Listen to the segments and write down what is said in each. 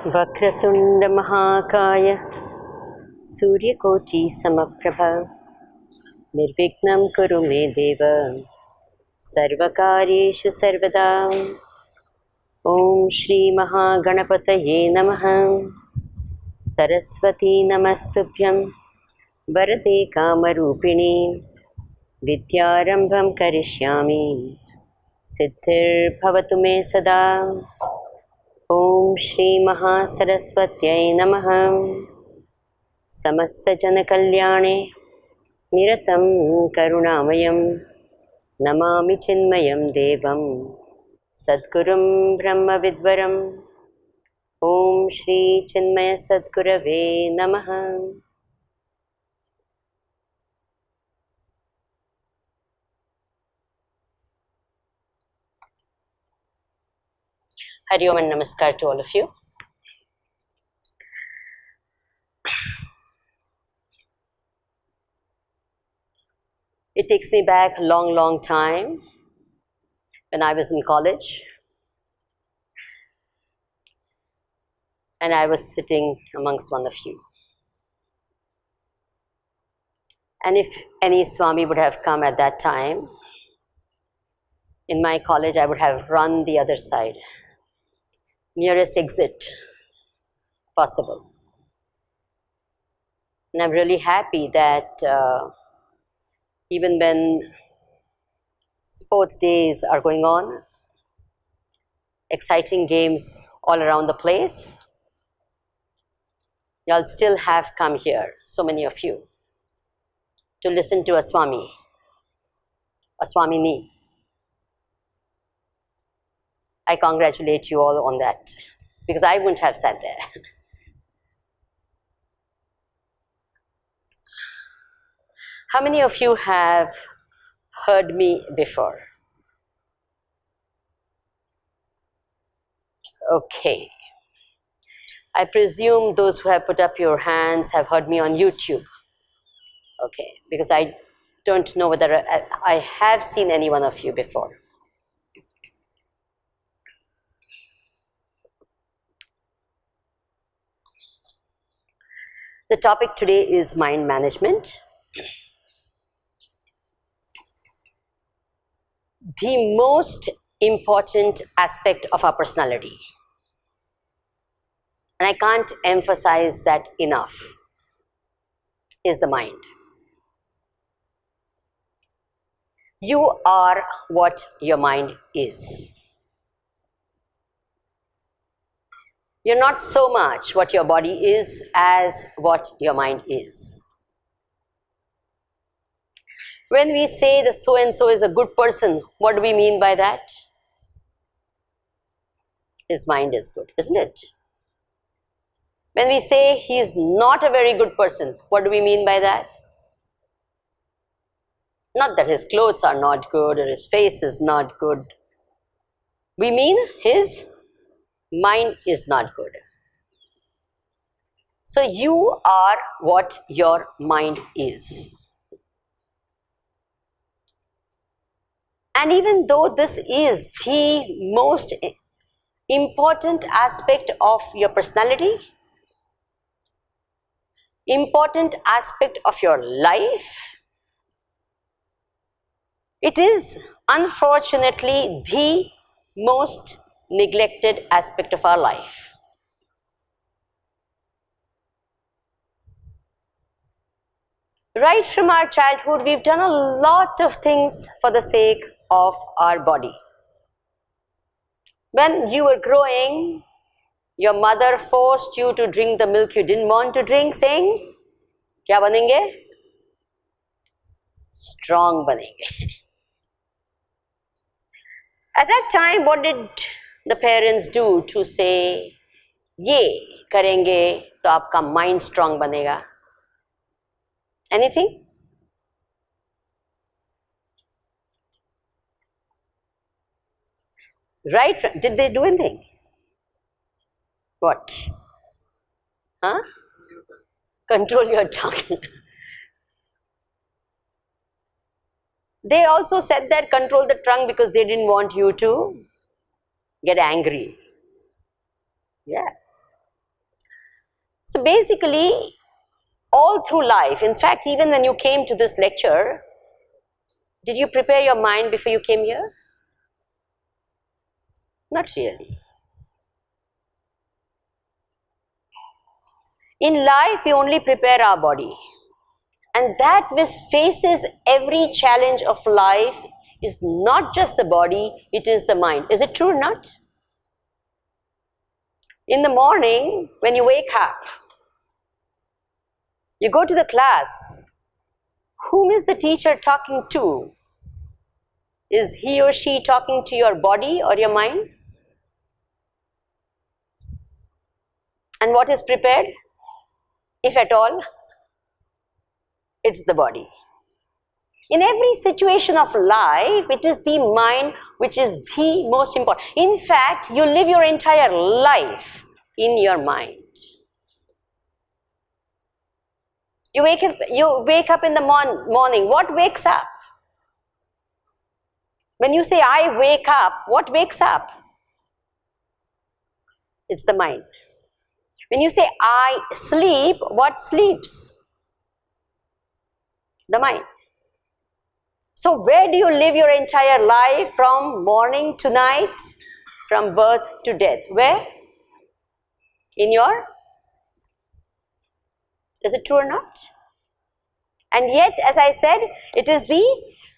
वक्रतुंड महाकाय सूर्यकोटि समप्रभ निर्विघ्नं कुरु मे देव सर्वकार्येषु सर्वदा। ओम श्री महागणपतये नमः। सरस्वती नमस्तुभ्यं वरदे कामरूपिणी विद्यारंभं करिष्यामि सिद्धिर्भवतु मे सदा। ओम श्री महासरस्वत्यै नमः। समस्तजनकल्याणे निरतं करुणामयं नमामि चिन्मयं देवं सद्गुरुं ब्रह्मविद्वरम्। ओम श्री चिन्मय सद्गुरवे नमः। Hari Om and Namaskar to all of you. It takes me back a long time when I was in college and I was sitting amongst one of you. And if any Swami would have come at that time, in my college I would have run the other side. Nearest exit possible. And I'm really happy that even when sports days are going on, exciting games all around the place, y'all still have come here, so many of you, to listen to a Swami, a Swamini. I congratulate you all on that, because I wouldn't have sat there. How many of you have heard me before? Okay. I presume those who have put up your hands have heard me on YouTube. Okay, because I don't know whether I have seen any one of you before. The topic today is mind management. The most important aspect of our personality, and I can't emphasize that enough, is the mind. You are what your mind is. You're not so much what your body is as what your mind is. When we say that so and so is a good person, what do we mean by that? His mind is good, isn't it? When we say he is not a very good person, what do we mean by that? Not that his clothes are not good or his face is not good. We mean his mind is not good. So you are what your mind is. And even though this is the most important aspect of your personality, important aspect of your life, it is unfortunately the most neglected aspect of our life. Right from our childhood, we've done a lot of things for the sake of our body. When you were growing, your mother forced you to drink the milk you didn't want to drink, saying, "Kya banenge? Strong banenge." At that time, what did the parents do to say, "Ye karenge to aapka mind strong banega"? Anything? Right? Did they do anything? What? Huh? Control your tongue. They also said that control the tongue because they didn't want you to get angry. Yeah. So basically, all through life, in fact, even when you came to this lecture, did you prepare your mind before you came here? Not really. In life, we only prepare our body. And that which faces every challenge of life is not just the body, it is the mind. Is it true or not? In the morning, when you wake up, you go to the class. Whom is the teacher talking to? Is he or she talking to your body or your mind? And what is prepared? If at all, it's the body. In every situation of life, it is the mind which is the most important. In fact, you live your entire life in your mind. You wake up in the morning. What wakes up? When you say, I wake up, what wakes up? It's the mind. When you say, I sleep, what sleeps? The mind. So where do you live your entire life from morning to night, from birth to death? Where? In your? Is it true or not? And yet, as I said, it is the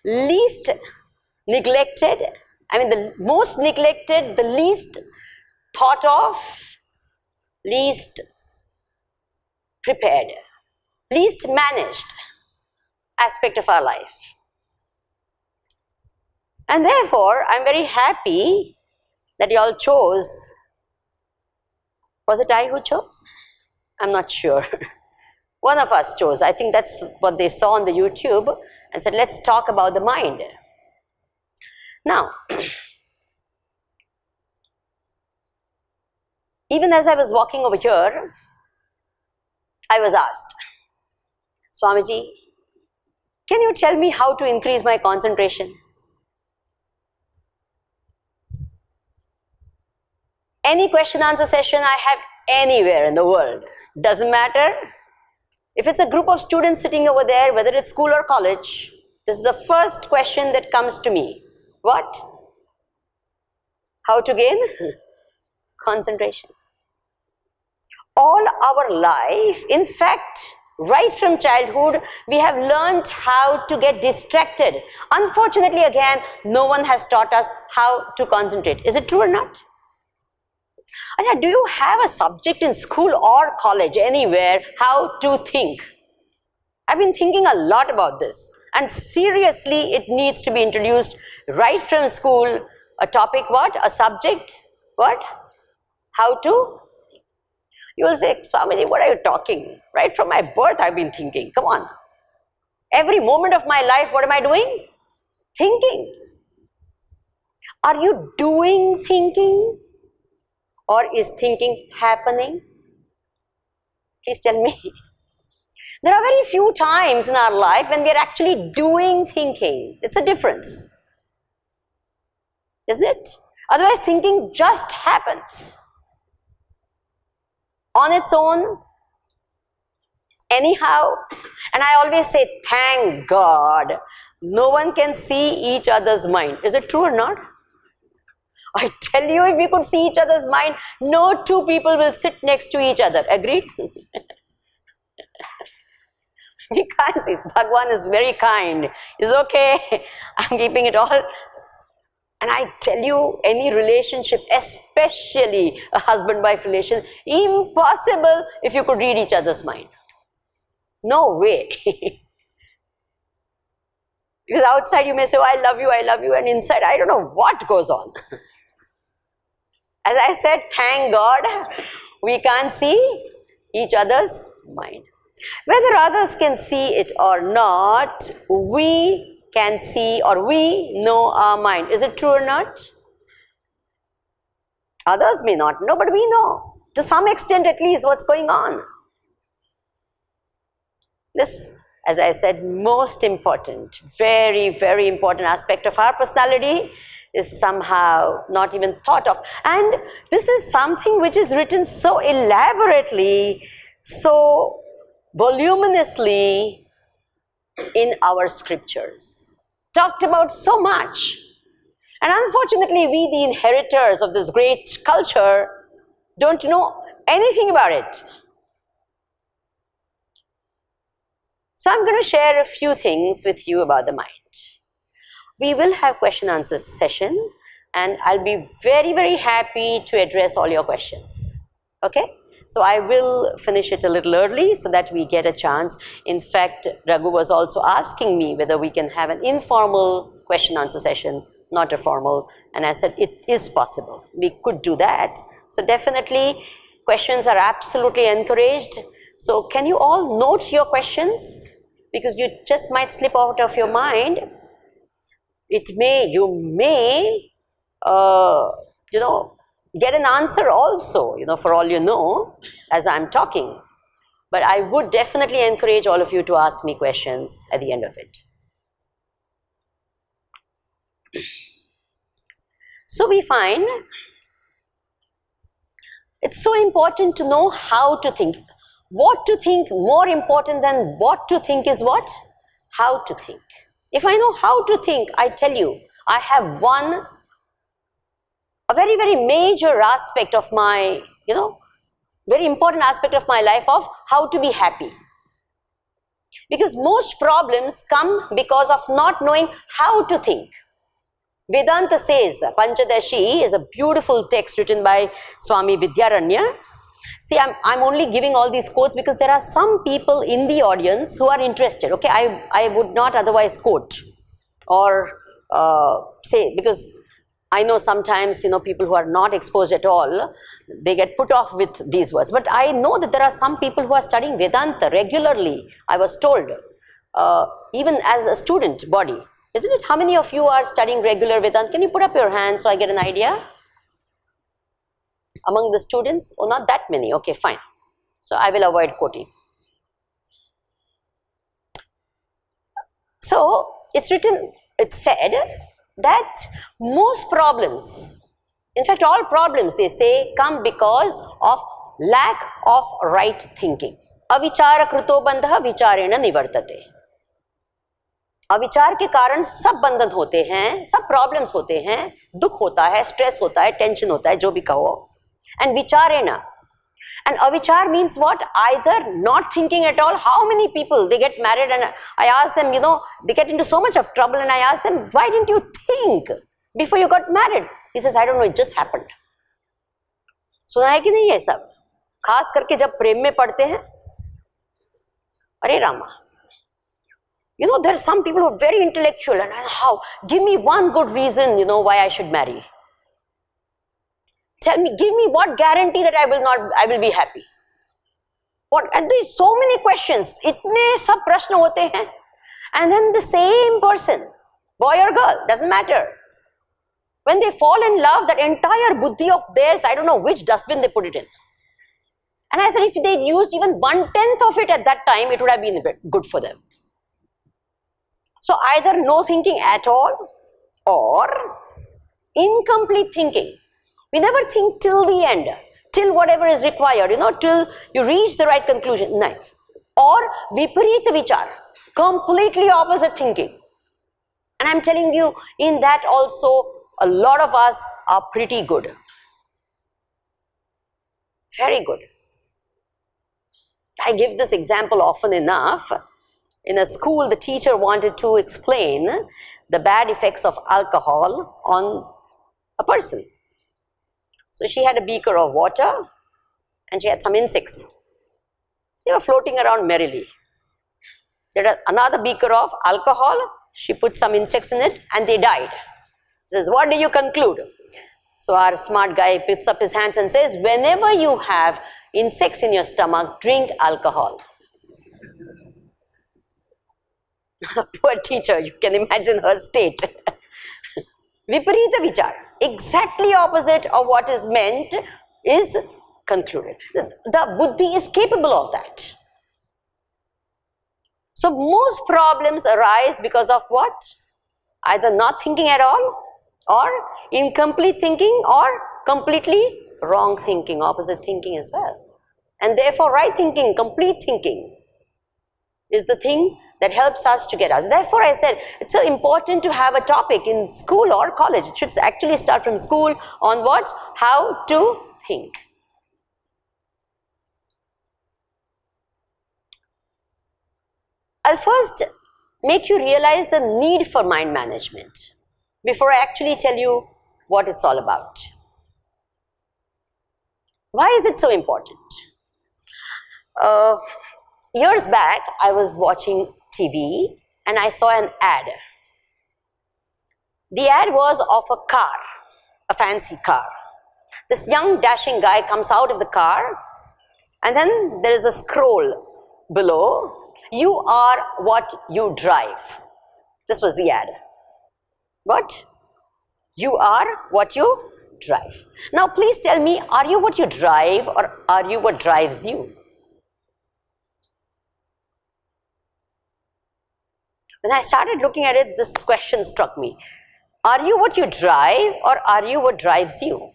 least neglected, the most neglected, the least thought of, least prepared, least managed aspect of our life. And therefore, I'm very happy that you all chose. Was it I who chose? I'm not sure. One of us chose. I think that's what they saw on the YouTube and said, let's talk about the mind. Now, even as I was walking over here, I was asked, Swamiji, can you tell me how to increase my concentration? Any question answer session I have anywhere in the world, doesn't matter. If it's a group of students sitting over there, whether it's school or college, this is the first question that comes to me. What? How to gain concentration. All our life, in fact, right from childhood, we have learned how to get distracted. Unfortunately, again, no one has taught us how to concentrate. Is it true or not? Do you have a subject in school or college, anywhere, how to think? I've been thinking a lot about this, and seriously, it needs to be introduced right from school. A topic, what? A subject, what? How to? You will say, Swamiji, what are you talking? Right from my birth, I've been thinking. Come on. Every moment of my life, what am I doing? Thinking. Are you doing thinking? Or is thinking happening? Please tell me. There are very few times in our life when we are actually doing thinking. It's a difference. Isn't it? Otherwise, thinking just happens. On its own, anyhow. And I always say, thank God, no one can see each other's mind. Is it true or not? I tell you, if we could see each other's mind, no two people will sit next to each other. Agreed? We can't see. Bhagwan is very kind. It's okay. I'm keeping it all. And I tell you, any relationship, especially a husband-wife relation, impossible if you could read each other's mind. No way. Because outside you may say, oh, I love you, and inside I don't know what goes on. As I said, thank God, we can't see each other's mind. Whether others can see it or not, we can see or we know our mind. Is it true or not? Others may not know, but we know. To some extent at least what's going on. This, as I said, most important, very, very important aspect of our personality is somehow not even thought of. And this is something which is written so elaborately so voluminously in our scriptures, talked about so much. And unfortunately, we, the inheritors of this great culture, don't know anything about it. So I'm going to share a few things with you about the mind. We will have question answer session, and I'll be very, very happy to address all your questions. Okay? So I will finish it a little early so that we get a chance. In fact, Raghu was also asking me whether we can have an informal question answer session, not a formal, and I said it is possible. We could do that. So definitely questions are absolutely encouraged. So can you all note your questions? Because you just might slip out of your mind. You may, get an answer also, for all you know, as I'm talking. But I would definitely encourage all of you to ask me questions at the end of it. So we find it's so important to know how to think. What to think, more important than what to think is what? How to think. If I know how to think, I tell you, I have a very, very major aspect of my, very important aspect of my life of how to be happy. Because most problems come because of not knowing how to think. Vedanta says, Panchadashi is a beautiful text written by Swami Vidyaranya. See, I'm only giving all these quotes because there are some people in the audience who are interested. Okay, I would not otherwise quote or say, because I know sometimes, people who are not exposed at all, they get put off with these words. But I know that there are some people who are studying Vedanta regularly, I was told, even as a student body. Isn't it? How many of you are studying regular Vedanta? Can you put up your hand so I get an idea? Among the students? Oh, not that many. Okay, fine. So I will avoid quoting. So it's said that most problems, in fact all problems, they say, come because of lack of right thinking. Avichara kruto bandha vicharena nivartate. अविचार के कारण सब बंधन होते हैं, सब problems होते हैं, दुख होता है, स्ट्रेस होता है, टेंशन होता है, जो भी कहो. And vicharena. And avichar means what? Either not thinking at all. How many people, they get married and I ask them, they get into so much of trouble and I ask them, why didn't you think before you got married? He says, I don't know, it just happened. सुना है कि नहीं ये सब? खास करके जब प्रेम में पड़ते हैं, अरे Rama. There are some people who are very intellectual and how? Give me one good reason, why I should marry. Tell me, give me what guarantee that I will be happy. What? And there's so many questions. Itne sab prashna hote hain. And then the same person, boy or girl, doesn't matter. When they fall in love, that entire buddhi of theirs, I don't know which dustbin they put it in. And I said, if they'd used even 1/10 of it at that time, it would have been a bit good for them. So either no thinking at all or incomplete thinking. We never think till the end, till whatever is required, till you reach the right conclusion. No. Or viparita vichar, completely opposite thinking. And I'm telling you, in that also, a lot of us are pretty good. Very good. I give this example often enough. In a school, the teacher wanted to explain the bad effects of alcohol on a person. So she had a beaker of water and she had some insects. They were floating around merrily. She had another beaker of alcohol, she put some insects in it and they died. She says, what do you conclude? So our smart guy picks up his hands and says, whenever you have insects in your stomach, drink alcohol. Poor teacher, you can imagine her state. Viparita vichar, exactly opposite of what is meant, is concluded. The buddhi is capable of that. So most problems arise because of what? Either not thinking at all, or incomplete thinking, or completely wrong thinking, opposite thinking as well. And therefore, right thinking, complete thinking is the thing that helps us to get us. Therefore, I said it's so important to have a topic in school or college. It should actually start from school on what? How to think. I'll first make you realize the need for mind management before I actually tell you what it's all about. Why is it so important? Years back, I was watching TV and I saw an ad. The ad was of a car, a fancy car. This young dashing guy comes out of the car and then there is a scroll below. You are what you drive. This was the ad. What? You are what you drive. Now please tell me, are you what you drive or are you what drives you? When I started looking at it, this question struck me. Are you what you drive or are you what drives you?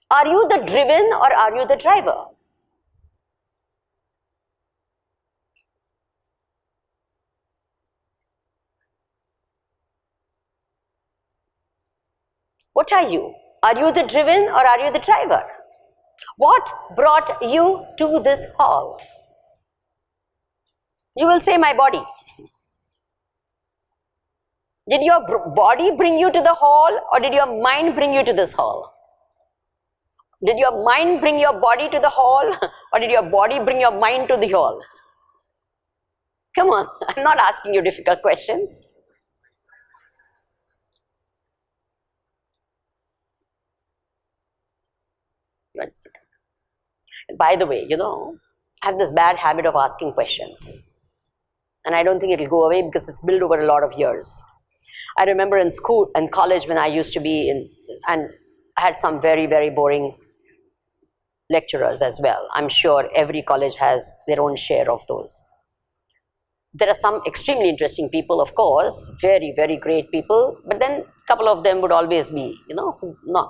Are you the driven or are you the driver? What are you? Are you the driven or are you the driver? What brought you to this hall? You will say, my body. Did your body bring you to the hall or did your mind bring you to this hall? Did your mind bring your body to the hall or did your body bring your mind to the hall? Come on, I'm not asking you difficult questions. By the way, I have this bad habit of asking questions. And I don't think it'll go away because it's built over a lot of years. I remember in school and college when I used to be in, and I had some very, very boring lecturers as well. I'm sure every college has their own share of those. There are some extremely interesting people, of course, very, very great people, but then a couple of them would always be,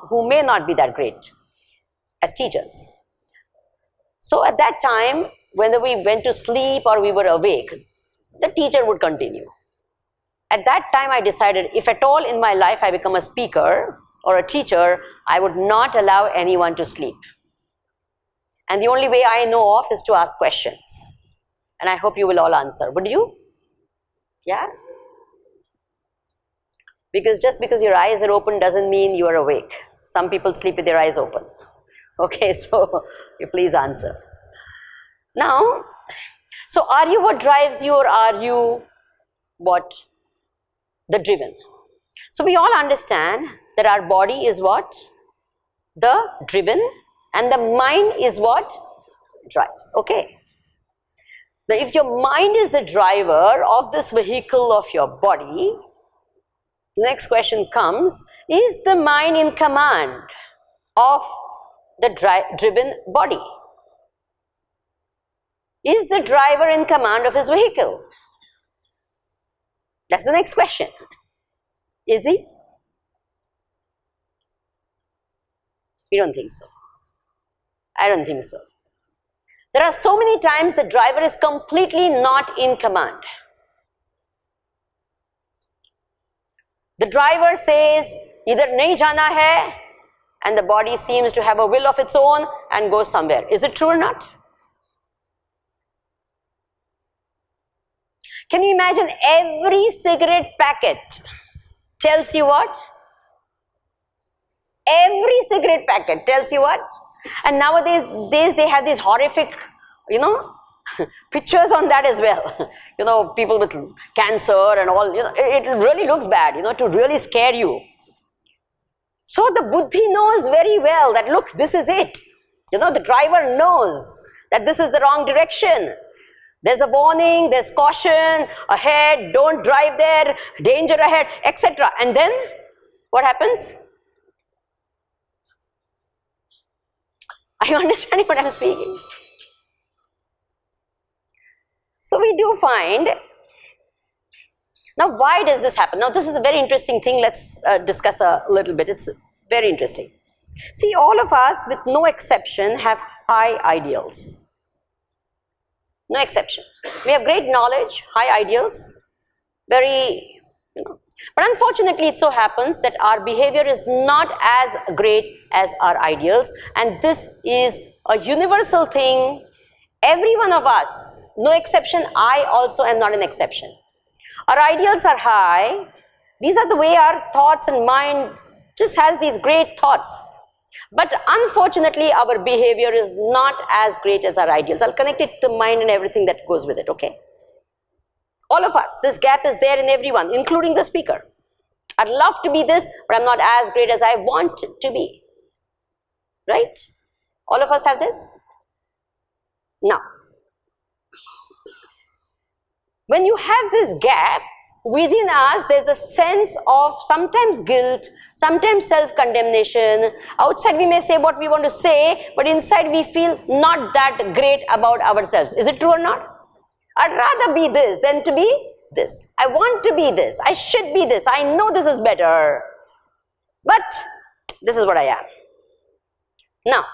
who may not be that great as teachers. So at that time, whether we went to sleep or we were awake, the teacher would continue. At that time, I decided if at all in my life I become a speaker or a teacher, I would not allow anyone to sleep. And the only way I know of is to ask questions. And I hope you will all answer. Would you? Yeah? Because just because your eyes are open doesn't mean you are awake. Some people sleep with their eyes open. Okay, so you please answer. Now, so are you what drives you or are you what? The driven. So we all understand that our body is what? The driven, and the mind is what? Drives. Okay. Now if your mind is the driver of this vehicle of your body, the next question comes, is the mind in command of the driven body? Is the driver in command of his vehicle? That's the next question. Is he? We don't think so. I don't think so. There are so many times the driver is completely not in command. The driver says, either nahi jana hai, and the body seems to have a will of its own and goes somewhere. Is it true or not? Can you imagine every cigarette packet tells you what? Every cigarette packet tells you what? And nowadays they have these horrific, pictures on that as well. People with cancer and all, it really looks bad, to really scare you. So the buddhi knows very well that, look, this is it. The driver knows that this is the wrong direction. There's a warning, there's caution, ahead, don't drive there, danger ahead, etc. And then, what happens? Are you understanding what I'm speaking? So we do find, now why does this happen? Now this is a very interesting thing, let's discuss a little bit, it's very interesting. See, all of us, with no exception, have high ideals. No exception. We have great knowledge, high ideals, very, But unfortunately, it so happens that our behavior is not as great as our ideals, and this is a universal thing. Every one of us, no exception, I also am not an exception. Our ideals are high. These are the way our thoughts and mind just has these great thoughts. But unfortunately, our behavior is not as great as our ideals. I'll connect it to mind and everything that goes with it, okay? All of us, this gap is there in everyone, including the speaker. I'd love to be this, but I'm not as great as I want to be. Right? All of us have this? Now, when you have this gap, within us, there's a sense of sometimes guilt, sometimes self-condemnation. Outside, we may say what we want to say, but inside, we feel not that great about ourselves. Is it true or not? I'd rather be this than to be this. I want to be this. I should be this. I know this is better. But this is what I am. Now,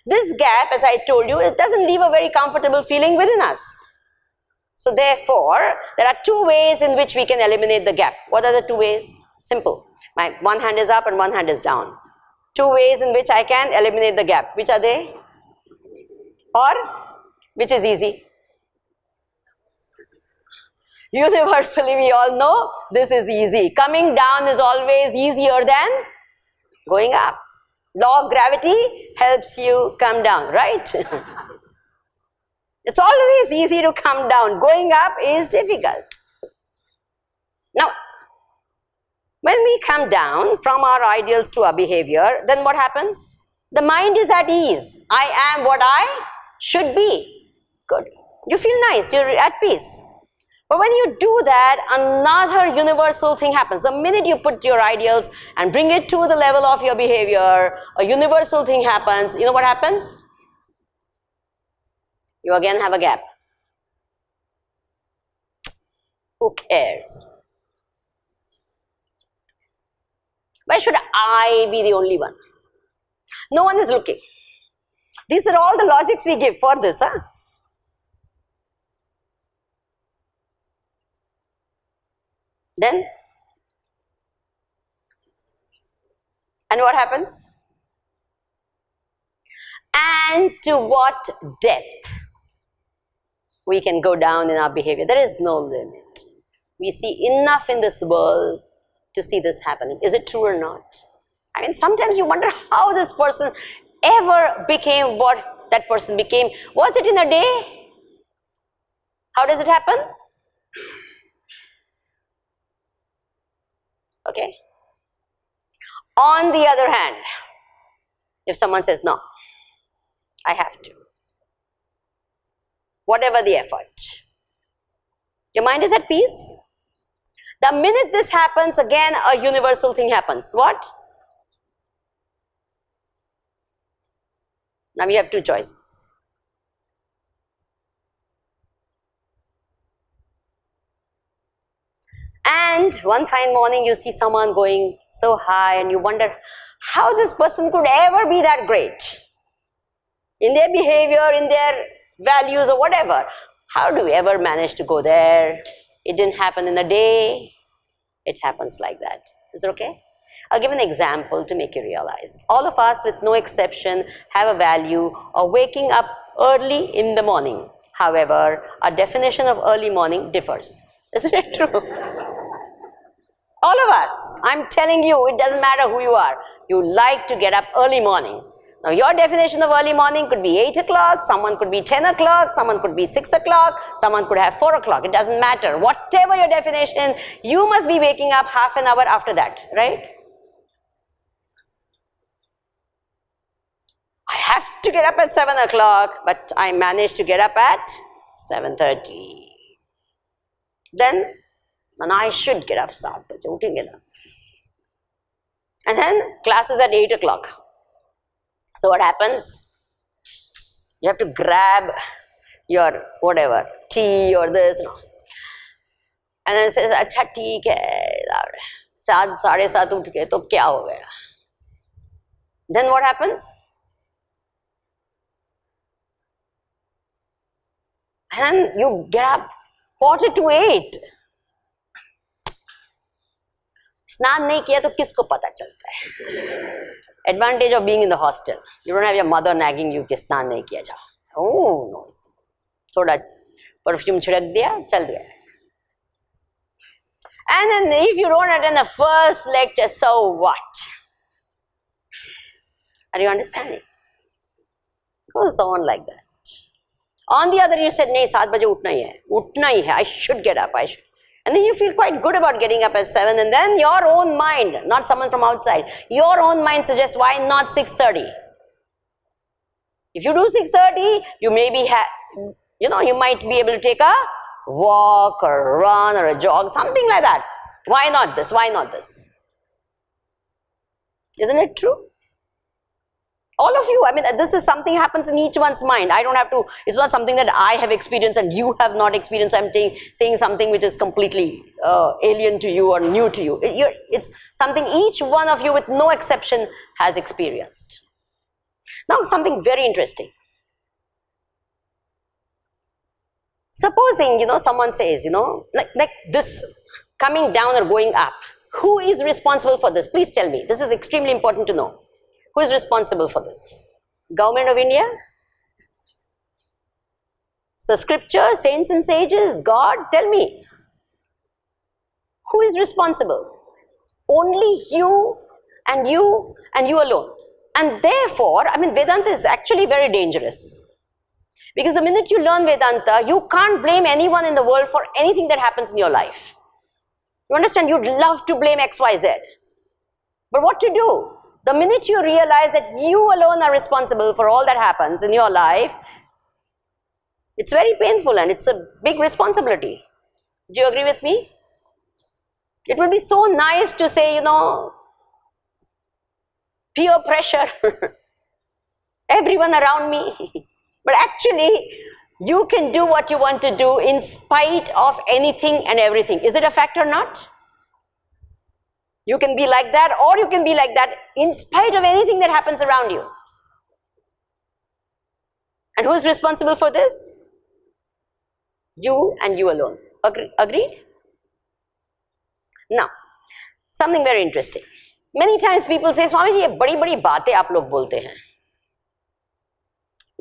this gap, as I told you, it doesn't leave a very comfortable feeling within us. So therefore, there are two ways in which we can eliminate the gap. What are the two ways? Simple. My one hand is up and one hand is down. Two ways in which I can eliminate the gap. Which are they? Or which is easy? Universally, we all know this is easy. Coming down is always easier than going up. Law of gravity helps you come down, right? It's always easy to come down. Going up is difficult. Now, when we come down from our ideals to our behavior, then what happens? The mind is at ease. I am what I should be. Good. You feel nice. You're at peace. But when you do that, another universal thing happens. The minute you put your ideals and bring it to the level of your behavior, a universal thing happens. You know what happens? You again have a gap. Who cares? Why should I be the only one? No one is looking. These are all the logics we give for this, huh? Then, and what happens? And to what depth we can go down in our behavior? There is no limit. We see enough in this world to see this happening. Is it true or not? I mean, sometimes you wonder how this person ever became what that person became. Was it in a day? How does it happen? Okay. On the other hand, if someone says, no, I have to, whatever the effort, your mind is at peace. The minute this happens, again, a universal thing happens. What? Now we have two choices. And one fine morning you see someone going so high and you wonder how this person could ever be that great in their behavior, in their values or whatever. How do we ever manage to go there? It didn't happen in a day. It happens like that. Is it okay? I'll give an example to make you realize. All of us, with no exception, have a value of waking up early in the morning. However, our definition of early morning differs. Isn't it true? All of us, I'm telling you, it doesn't matter who you are. You like to get up early morning. Now, your definition of early morning could be 8 o'clock, someone could be 10 o'clock, someone could be 6 o'clock, someone could have 4 o'clock. It doesn't matter. Whatever your definition, you must be waking up half an hour after that, right? I have to get up at 7 o'clock, but I managed to get up at 7:30. Then, and I should get up 7 o'clock. And then class is at 8 o'clock. So what happens? You have to grab your whatever, tea or this, no. And then it says, "Acha, theek hai, 7, 7:30 उठ के तो क्या हो गया?" Then what happens? And you get up 7:45. स्नान नहीं किया तो किसको पता चलता है? Advantage of being in the hostel. You don't have your mother nagging you कि स्नान नहीं किया जा. Oh no. थोड़ा परफ्यूम छिड़क दिया, चल गया. And then if you don't attend the first lecture, so what? Are you understanding? It goes on like that. On the other, you said, "नहीं, 7 बजे उठना ही है. I should get up. I should." And then you feel quite good about getting up at 7, and then your own mind, not someone from outside, your own mind suggests, why not 6:30? If you do 6:30, you maybe you might be able to take a walk or a run or a jog, something like that. Why not this? Why not this? Isn't it true? All of you, I mean, this is something happens in each one's mind. I don't have to, it's not something that I have experienced and you have not experienced. I'm saying something which is completely alien to you or new to you. It's something each one of you with no exception has experienced. Now, something very interesting. Supposing, someone says, like this, coming down or going up. Who is responsible for this? Please tell me. This is extremely important to know. Who is responsible for this? Government of India? So scripture, saints and sages, God, tell me. Who is responsible? Only you and you and you alone. And therefore, I mean, Vedanta is actually very dangerous. Because the minute you learn Vedanta, you can't blame anyone in the world for anything that happens in your life. You understand? You'd love to blame X, Y, Z. But what to do? The minute you realize that you alone are responsible for all that happens in your life, it's very painful and it's a big responsibility. Do you agree with me? It would be so nice to say, peer pressure, everyone around me. But actually, you can do what you want to do in spite of anything and everything. Is it a fact or not? You can be like that or you can be like that in spite of anything that happens around you. And who is responsible for this? You and you alone. Agreed? Now, something very interesting. Many times people say, Swamiji, ये बड़ी-बड़ी बातें आप लोग बोलते हैं.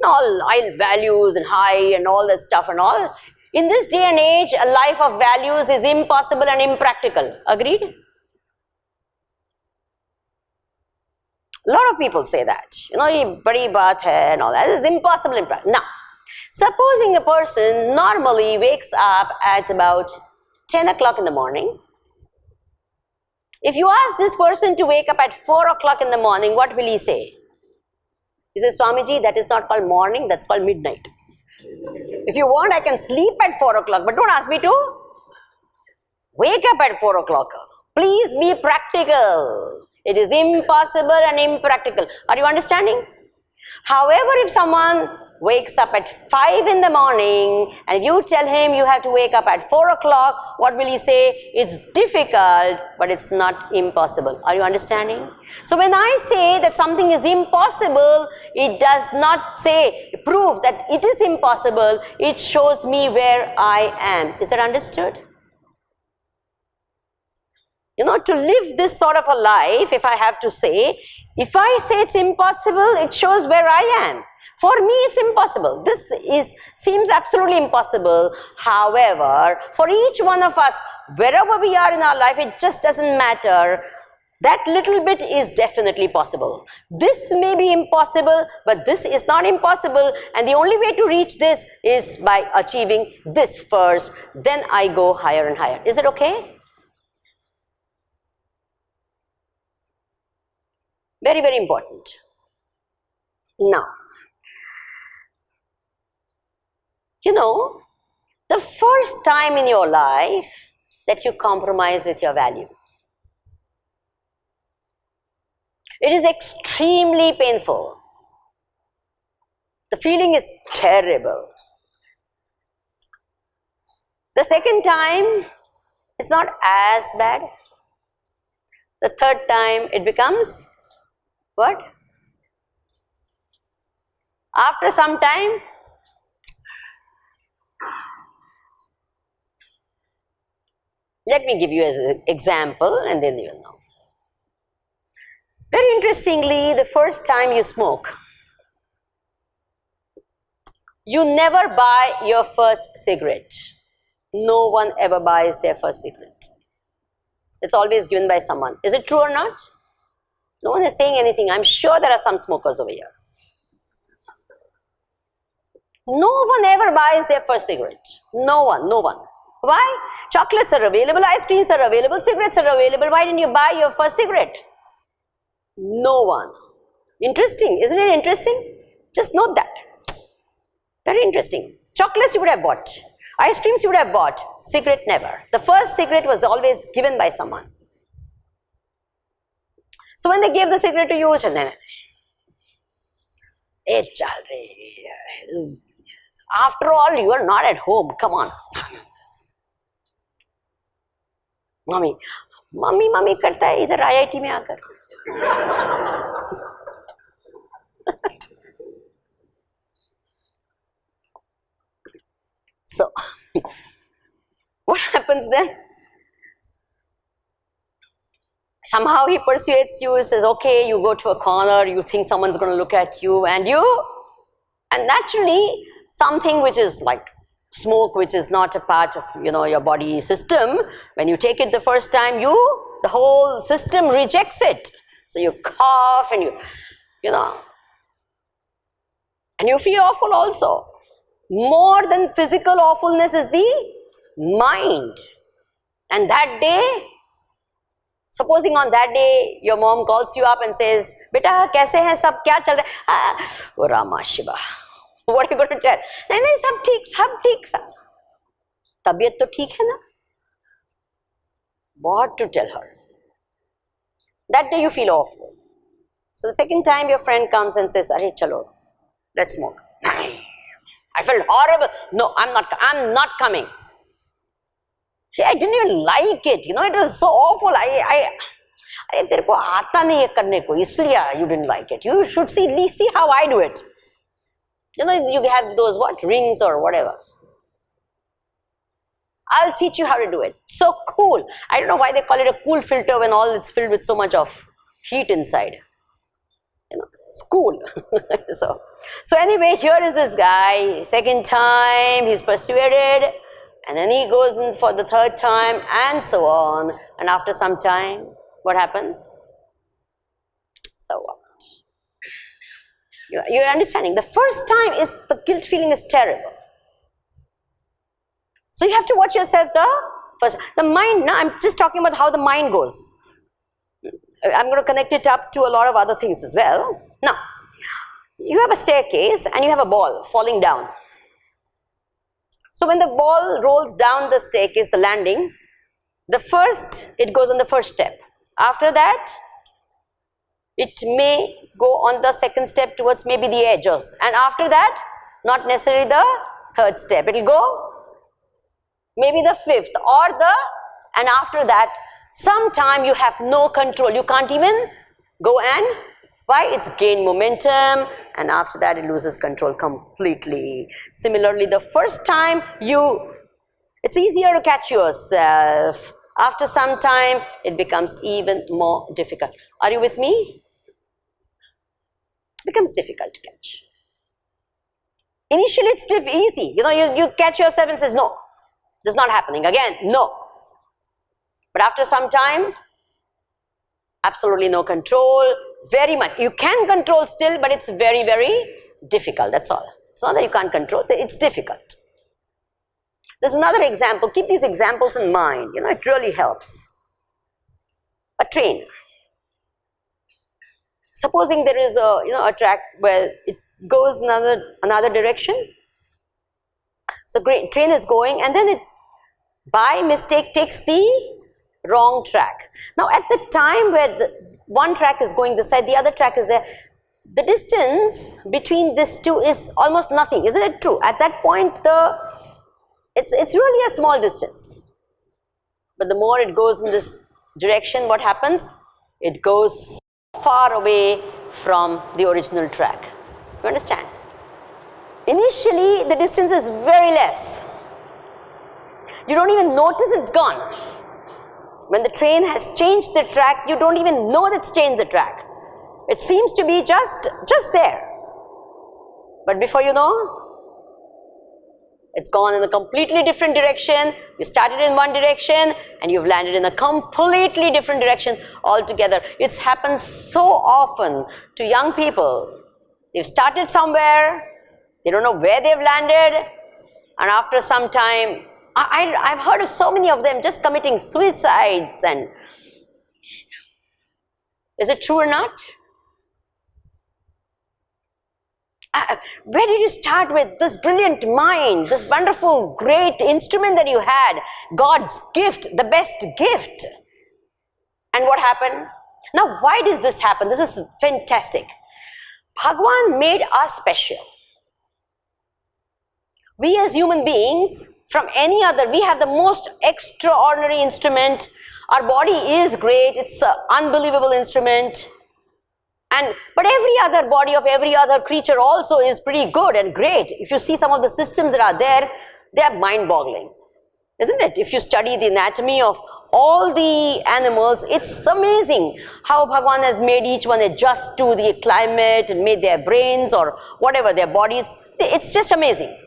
All high values and high and all that stuff and all. In this day and age, a life of values is impossible and impractical. Agreed? A lot of people say that. ये बड़ी बात है and all that. It is impossible and impractical. Now, supposing a person normally wakes up at about 10 o'clock in the morning. If you ask this person to wake up at 4 o'clock in the morning, what will he say? He says, Swamiji, that is not called morning, that's called midnight. If you want, I can sleep at 4 o'clock, but don't ask me to wake up at 4 o'clock. Please be practical. It is impossible and impractical. Are you understanding? However, if someone wakes up at 5 in the morning and you tell him you have to wake up at 4 o'clock, what will he say? It's difficult, but it's not impossible. Are you understanding? So when I say that something is impossible, it does not prove that it is impossible. It shows me where I am. Is that understood? To live this sort of a life, if I have to say, if I say it's impossible, it shows where I am. For me, it's impossible. This seems absolutely impossible. However, for each one of us, wherever we are in our life, it just doesn't matter. That little bit is definitely possible. This may be impossible, but this is not impossible. And the only way to reach this is by achieving this first. Then I go higher and higher. Is it okay? Very, very important. Now, the first time in your life that you compromise with your value, it is extremely painful. The feeling is terrible. The second time, it's not as bad. The third time, it becomes what? After some time, let me give you an example and then you'll know. Very interestingly, the first time you smoke, you never buy your first cigarette. No one ever buys their first cigarette. It's always given by someone. Is it true or not? No one is saying anything. I'm sure there are some smokers over here. No one ever buys their first cigarette. No one, no one. Why? Chocolates are available, ice creams are available, cigarettes are available. Why didn't you buy your first cigarette? No one. Interesting, isn't it interesting? Just note that. Very interesting. Chocolates you would have bought. Ice creams you would have bought. Cigarette never. The first cigarette was always given by someone. So when they gave the cigarette to you, after all, you are not at home. Come on. Mummy, mummy, mummy करता है इधर IIT में आकर. So, what happens then? Somehow he persuades you, he says, okay, you go to a corner, you think someone's going to look at you, and naturally, something which is like smoke, which is not a part of, your body system, when you take it the first time, the whole system rejects it. So you cough and and you feel awful also. More than physical awfulness is the mind. And that day, supposing on that day, your mom calls you up and says, Beta, kaise hai sab, kya chal raha hai? Oh Rama Shiva. What are you going to tell? Nahi, sab theek, sab. Tabiyat to theek hai na? What to tell her? That day you feel awful. So the second time your friend comes and says, Arey chalo, let's smoke. I felt horrible. No, I'm not coming. See, I didn't even like it. It was so awful. तेरे को आता नहीं है करने को, इसलिए you didn't like it. You should see how I do it. You have those rings or whatever. I'll teach you how to do it. So cool. I don't know why they call it a cool filter when all it's filled with so much of heat inside. It's cool. So anyway, here is this guy. Second time, he's persuaded. And then he goes in for the third time and so on. And after some time, what happens? So what? You're understanding. The first time the guilt feeling is terrible. So you have to watch yourself the mind. Now I'm just talking about how the mind goes. I'm going to connect it up to a lot of other things as well. Now, you have a staircase and you have a ball falling down. So when the ball rolls down the staircase, the landing, it goes on the first step. After that, it may go on the second step towards maybe the edges. And after that, not necessarily the third step. It will go maybe the fifth and after that, sometime you have no control. You can't even go and, why? It's gained momentum and after that it loses control completely. Similarly, the first time it's easier to catch yourself. After some time, it becomes even more difficult. Are you with me? It becomes difficult to catch. Initially, it's easy. You catch yourself and says, no, this is not happening again. No. But after some time, absolutely no control, very much. You can control still, but it's very, very difficult. That's all. It's not that you can't control, it's difficult. There's another example. Keep these examples in mind. It really helps. A train. Supposing there is a track where it goes another direction. So great, train is going and then it by mistake takes the wrong track. Now at the time where one track is going this side, the other track is there, the distance between these two is almost nothing. Isn't it true? At that point, it's really a small distance. But the more it goes in this direction, what happens? It goes far away from the original track. You understand? initially the distance is very less. You don't even notice it's gone. When the train has changed the track, you don't even know that it's changed the track. It seems to be just there. But before you know, it's gone in a completely different direction. You started in one direction and you've landed in a completely different direction altogether. It's happened so often to young people. They've started somewhere, they don't know where they've landed, and after some time, I've heard of so many of them just committing suicides. And is it true or not? Where did you start with this brilliant mind, this wonderful, great instrument that you had, God's gift, the best gift? And what happened? Now, why does this happen? This is fantastic. Bhagwan made us special. We as human beings, from any other, we have the most extraordinary instrument. Our body is great, it's an unbelievable instrument. But every other body of every other creature also is pretty good and great. If you see some of the systems that are there, they are mind-boggling, isn't it? If you study the anatomy of all the animals, it's amazing how Bhagwan has made each one adjust to the climate and made their brains or whatever, their bodies. It's just amazing.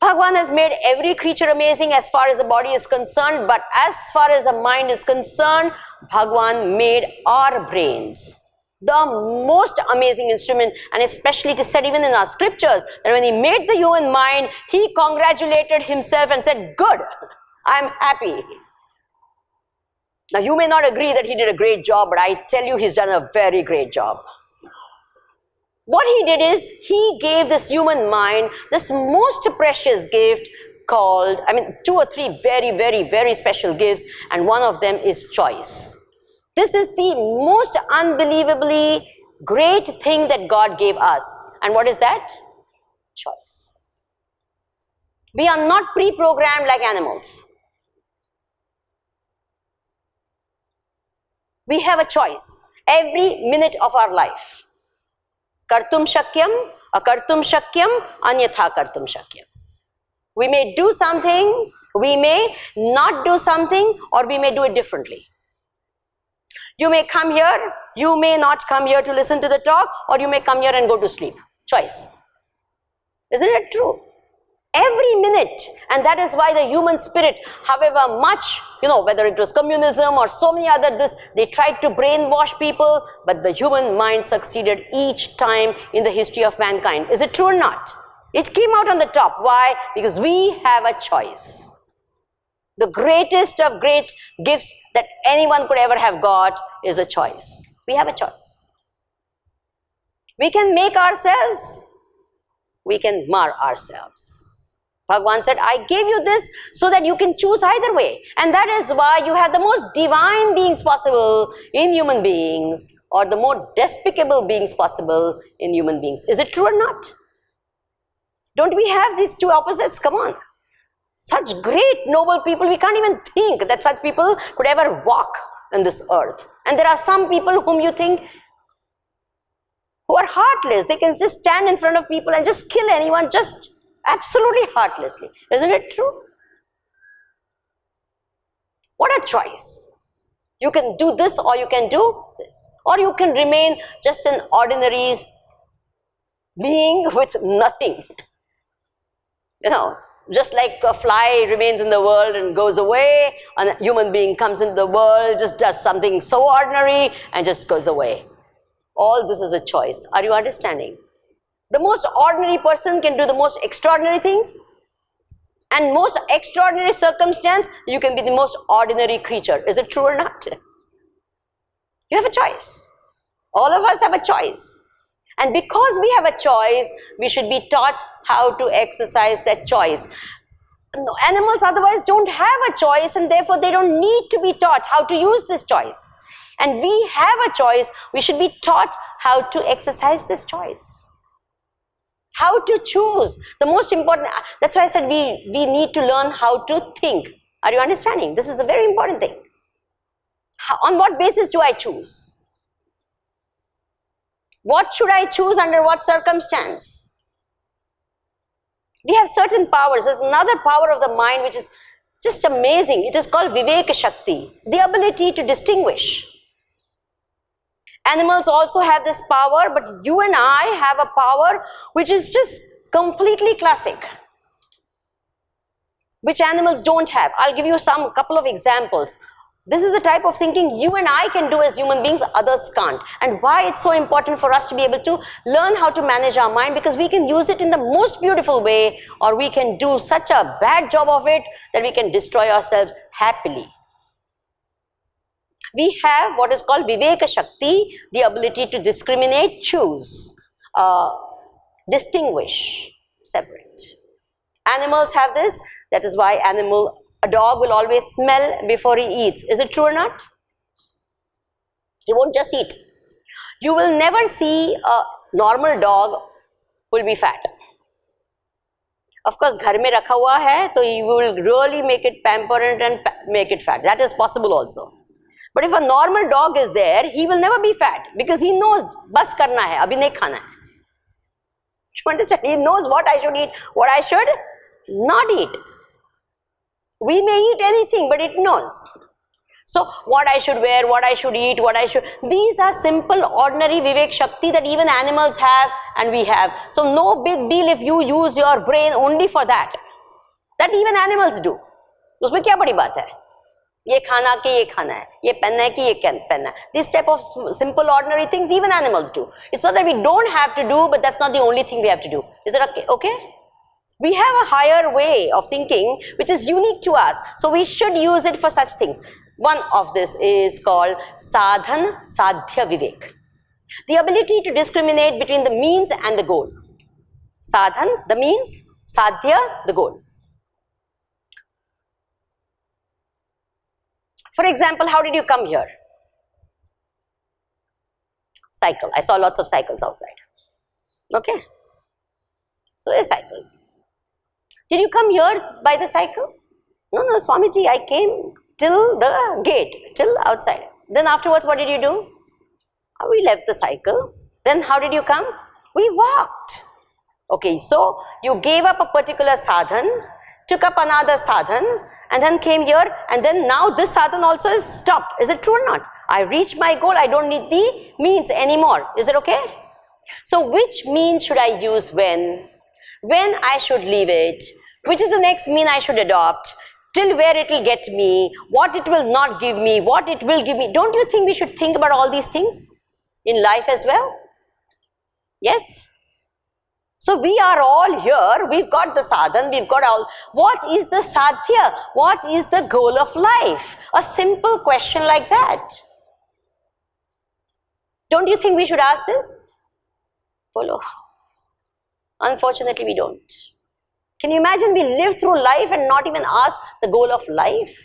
Bhagwan has made every creature amazing as far as the body is concerned, but as far as the mind is concerned, Bhagwan made our brains the most amazing instrument. And especially it is said even in our scriptures that when he made the human mind, he congratulated himself and said, good, I'm happy. Now you may not agree that he did a great job, but I tell you he's done a very great job. What he did is he gave this human mind this most precious gift called, 2 or 3 very, very, very special gifts, and one of them is choice. This is the most unbelievably great thing that God gave us. And what is that? Choice. We are not pre-programmed like animals. We have a choice every minute of our life. Kartum shakyam, akartum shakyam, anyatha kartum shakyam. We may do something, we may not do something, or we may do it differently. You may come here, you may not come here to listen to the talk, or you may come here and go to sleep. Choice. Isn't it true? Every minute. And that is why the human spirit, however much, whether it was communism or so many other they tried to brainwash people, but the human mind succeeded each time in the history of mankind. Is it true or not? It came out on the top. Why? Because we have a choice. The greatest of great gifts that anyone could ever have got is a choice. We have a choice. We can make ourselves, we can mar ourselves. Bhagwan said, I gave you this so that you can choose either way. And that is why you have the most divine beings possible in human beings, or the more despicable beings possible in human beings. Is it true or not? Don't we have these two opposites? Come on. Such great noble people, we can't even think that such people could ever walk on this earth. And there are some people whom you think who are heartless. They can just stand in front of people and just kill anyone just absolutely heartlessly. Isn't it true? What a choice. You can do this or you can do this. Or you can remain just an ordinary being with nothing. Just like a fly remains in the world and goes away, and a human being comes into the world, just does something so ordinary and just goes away. All this is a choice. Are you understanding? The most ordinary person can do the most extraordinary things, and most extraordinary circumstance, you can be the most ordinary creature. Is it true or not? You have a choice. All of us have a choice. And because we have a choice, we should be taught how to exercise that choice. Animals otherwise don't have a choice, and therefore they don't need to be taught how to use this choice. And we have a choice. We should be taught how to exercise this choice. How to choose. The most important, that's why I said we need to learn how to think. Are you understanding? This is a very important thing. On what basis do I choose? What should I choose under what circumstance? We have certain powers. There's another power of the mind which is just amazing. It is called Viveka Shakti, the ability to distinguish. Animals also have this power, but you and I have a power which is just completely classic, which animals don't have. I'll give you couple of examples. This is the type of thinking you and I can do as human beings, others can't. And why it's so important for us to be able to learn how to manage our mind, because we can use it in the most beautiful way, or we can do such a bad job of it that we can destroy ourselves happily. We have what is called Viveka Shakti, the ability to discriminate, choose, distinguish, separate. Animals have this. That is why a dog will always smell before he eats. Is it true or not? He won't just eat. You will never see a normal dog will be fat. Of course, घर में रखा हुआ है, तो you will really make it pamper it and make it fat. That is possible also. But if a normal dog is there, he will never be fat because he knows बस करना है, अभी नहीं खाना है. You understand? He knows what I should eat, what I should not eat. We may eat anything, but it knows. So what I should wear, what I should eat, these are simple, ordinary Vivek Shakti that even animals have and we have. So no big deal if you use your brain only for that. That even animals do. उसमें क्या बड़ी बात है? ये खाना कि ये खाना है, ये पहनना है कि ये पहनना है. This type of simple, ordinary things even animals do. It's not that we don't have to do, but that's not the only thing we have to do. Is it okay? We have a higher way of thinking which is unique to us. So we should use it for such things. One of this is called Sadhan Sadhya Vivek. The ability to discriminate between the means and the goal. Sadhan, the means, Sadhya, the goal. For example, how did you come here? Cycle. I saw lots of cycles outside. Okay. So a cycle. Did you come here by the cycle? No, Swamiji, I came till the gate, till outside. Then afterwards, what did you do? We left the cycle. Then how did you come? We walked. Okay, so you gave up a particular sadhan, took up another sadhan, and then came here, and then now this sadhan also is stopped. Is it true or not? I reached my goal, I don't need the means anymore. Is it okay? So which means should I use when? When I should leave it? Which is the next mean I should adopt? Till where it will get me? What it will not give me? What it will give me? Don't you think we should think about all these things in life as well? Yes? So we are all here, we've got the sadhan, we've got all. What is the sadhya? What is the goal of life? A simple question like that. Don't you think we should ask this? Follow. Unfortunately, we don't. Can you imagine we live through life and not even ask the goal of life?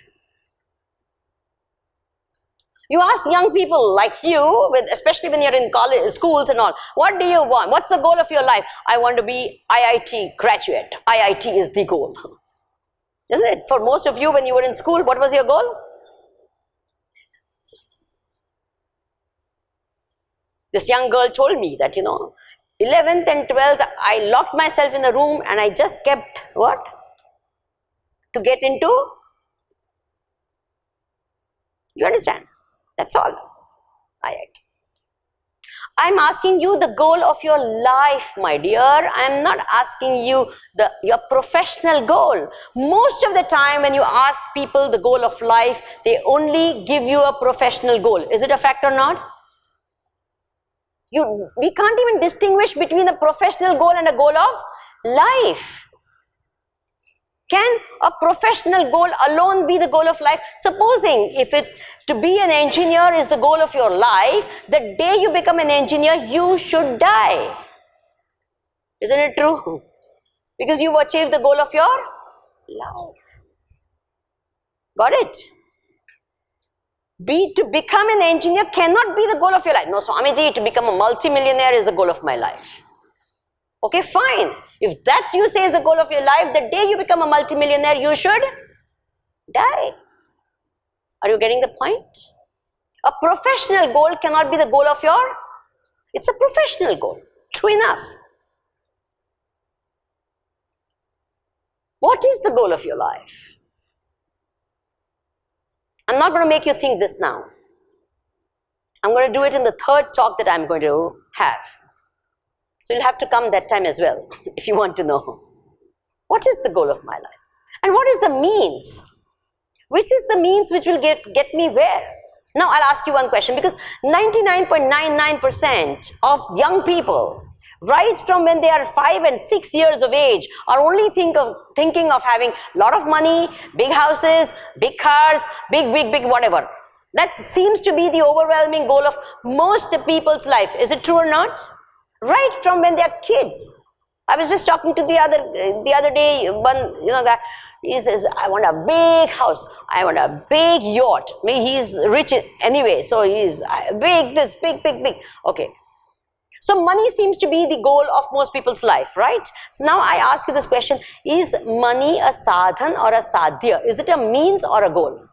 You ask young people like you, especially when you're in college, schools and all, what do you want? What's the goal of your life? I want to be IIT graduate. IIT is the goal. Isn't it? For most of you, when you were in school, what was your goal? This young girl told me that, 11th and 12th, I locked myself in a room and I just kept, what? To get into? You understand? That's all. IIT. I'm asking you the goal of your life, my dear. I'm not asking you your professional goal. Most of the time when you ask people the goal of life, they only give you a professional goal. Is it a fact or not? We can't even distinguish between a professional goal and a goal of life. Can a professional goal alone be the goal of life? Supposing to be an engineer is the goal of your life, the day you become an engineer, you should die. Isn't it true? Because you've achieved the goal of your life. Got it? To become an engineer cannot be the goal of your life. No, Swamiji, to become a multi-millionaire is the goal of my life. Okay, fine. If that you say is the goal of your life, the day you become a multi-millionaire, you should die. Are you getting the point? A professional goal cannot be the goal of it's a professional goal. True enough. What is the goal of your life? I'm not going to make you think this now. I'm going to do it in the third talk that I'm going to have. So you'll have to come that time as well if you want to know. What is the goal of my life? And what is the means? Which is the means which will get me where? Now I'll ask you one question, because 99.99% of young people, right from when they are 5 and 6 years of age, are only thinking of having a lot of money, big houses, big cars, big whatever. That seems to be the overwhelming goal of most people's life. Is it true or not? Right from when they are kids. I was just talking to the other day, one guy. He says, I want a big house, I want a big yacht. I mean, he's rich anyway, so he's big, this, big. Okay. So money seems to be the goal of most people's life, right? So now I ask you this question, is money a sadhan or a sadhya? Is it a means or a goal?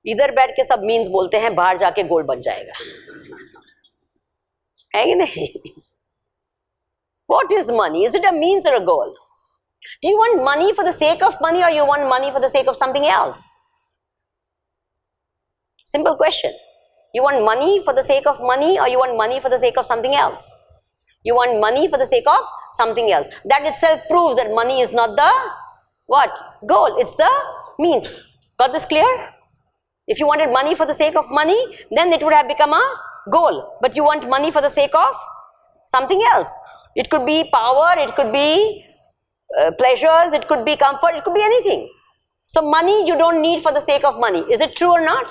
इधर बैठ के सब means बोलते हैं, बाहर जाके गोल बन जाएगा, है कि नहीं? What is money? Is it a means or a goal? Do you want money for the sake of money, or you want money for the sake of something else? Simple question. You want money for the sake of money, or you want money for the sake of something else? You want money for the sake of something else. That itself proves that money is not the what? Goal. It's the means. Got this clear? If you wanted money for the sake of money, then it would have become a goal. But you want money for the sake of something else. It could be power, it could be pleasures, it could be comfort, it could be anything. So money you don't need for the sake of money. Is it true or not?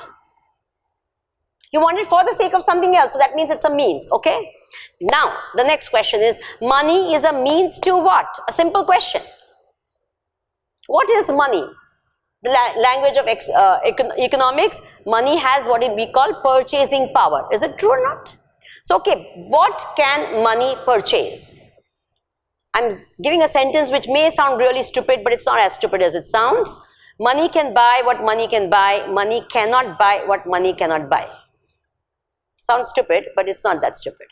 You want it for the sake of something else, so that means it's a means, okay? Now, the next question is, money is a means to what? A simple question. What is money? The language of economics, money has what we call purchasing power. Is it true or not? So, okay, what can money purchase? I'm giving a sentence which may sound really stupid, but it's not as stupid as it sounds. Money can buy what money can buy. Money cannot buy what money cannot buy. Sounds stupid, but it's not that stupid.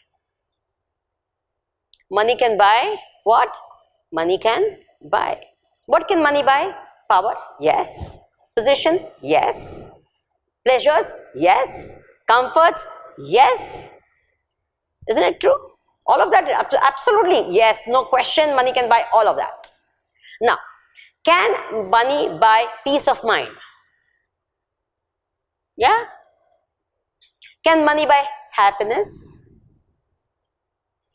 Money can buy what? Money can buy. What can money buy? Power? Yes. Position? Yes. Pleasures? Yes. Comforts? Yes. Isn't it true? All of that, absolutely, yes, no question, money can buy all of that. Now, can money buy peace of mind? Yeah? Can money buy happiness?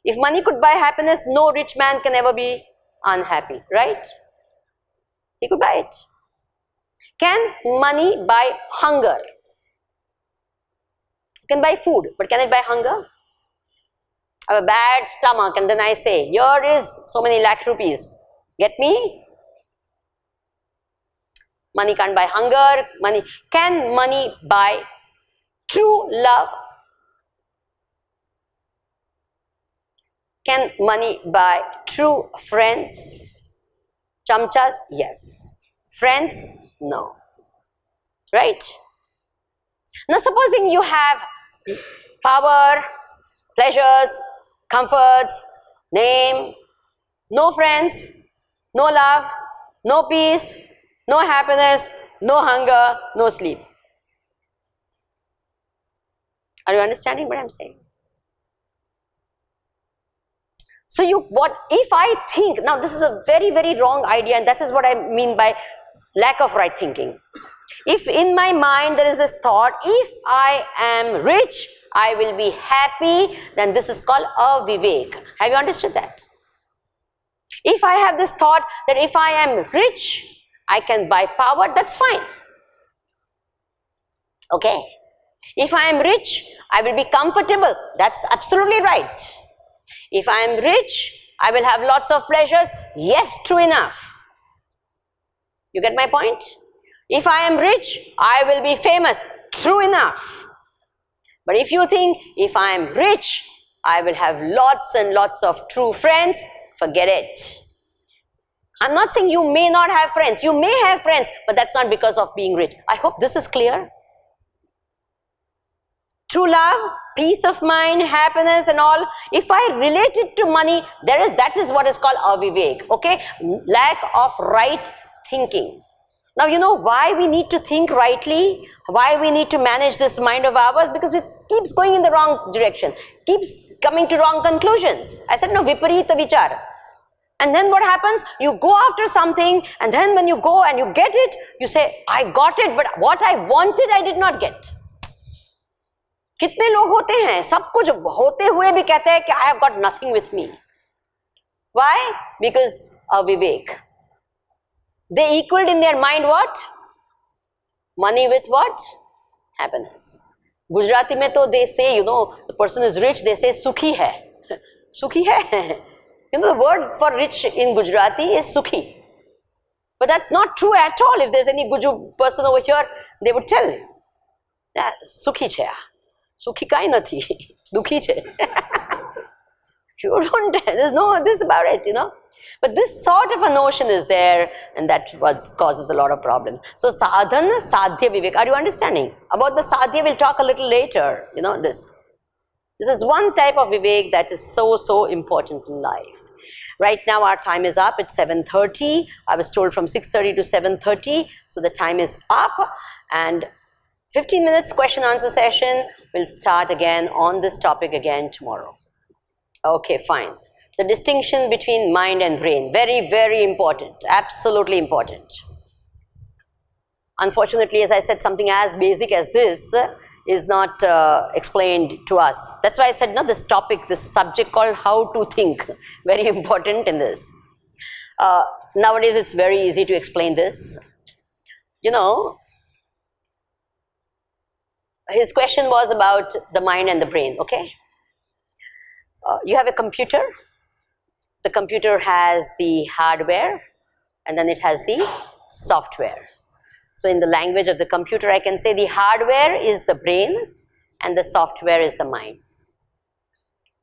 If money could buy happiness, no rich man can ever be unhappy, right? He could buy it. Can money buy hunger? You can buy food, but can it buy hunger? I have a bad stomach and then I say, here is so many lakh rupees. Get me? Money can't buy hunger. Can money buy true love? Can money buy true friends? Chamchas? Yes. Friends? No. Right? Now supposing you have power, pleasures, comforts, name, no friends, no love, no peace, no happiness, no hunger, no sleep. Are you understanding what I'm saying? So if I think, now this is a very, very wrong idea, and that is what I mean by lack of right thinking. If in my mind there is this thought, if I am rich, I will be happy, then this is called avivek. Have you understood that? If I have this thought that if I am rich, I can buy power, that's fine. Okay. If I am rich, I will be comfortable. That's absolutely right. If I am rich, I will have lots of pleasures. Yes, true enough. You get my point? If I am rich, I will be famous. True enough. But if you think, if I am rich, I will have lots and lots of true friends, forget it. I'm not saying you may not have friends. You may have friends, but that's not because of being rich. I hope this is clear. true love, peace of mind, happiness and all, if I relate it to money, that is what is called avivek, okay? Lack of right thinking. Now, you know why we need to think rightly? Why we need to manage this mind of ours? Because it keeps going in the wrong direction, keeps coming to wrong conclusions. I said, no, viparita vichar. And then what happens? You go after something, and then when you go and you get it, you say, I got it, but what I wanted, I did not get. कितने लोग होते हैं, सब कुछ होते हुए भी कहते हैं कि I have got nothing with me. Why? Because of Vivek. They equaled in their mind what? Money with what? Happiness. Gujarati में तो they say, you know, the person is rich, they say sukhi hai. Sukhi hai. You know, the word for rich in Gujarati is sukhi. But that's not true at all. If there's any Guju person over here, they would tell you, yeah, sukhi chhe. Sukhi kai nathi. Dukhi chhe. You don't, there's no this about it, you know. But this sort of a notion is there, and that causes a lot of problems. So sadhana, sadhya, vivek. Are you understanding? About the sadhya, we'll talk a little later, you know, this. This is one type of vivek that is so important in life. Right now our time is up. It's 7:30. I was told from 6:30 to 7:30. So the time is up, and 15 minutes question answer session will start again on this topic again tomorrow. Okay, fine. The distinction between mind and brain, very important, absolutely important. Unfortunately, as I said, something as basic as this is not explained to us. That's why I said, no, this topic, this subject called how to think, very important in this. Nowadays, it's very easy to explain this. You know, his question was about the mind and the brain, okay? You have a computer. The computer has the hardware, and then it has the software. So in the language of the computer, I can say the hardware is the brain and the software is the mind.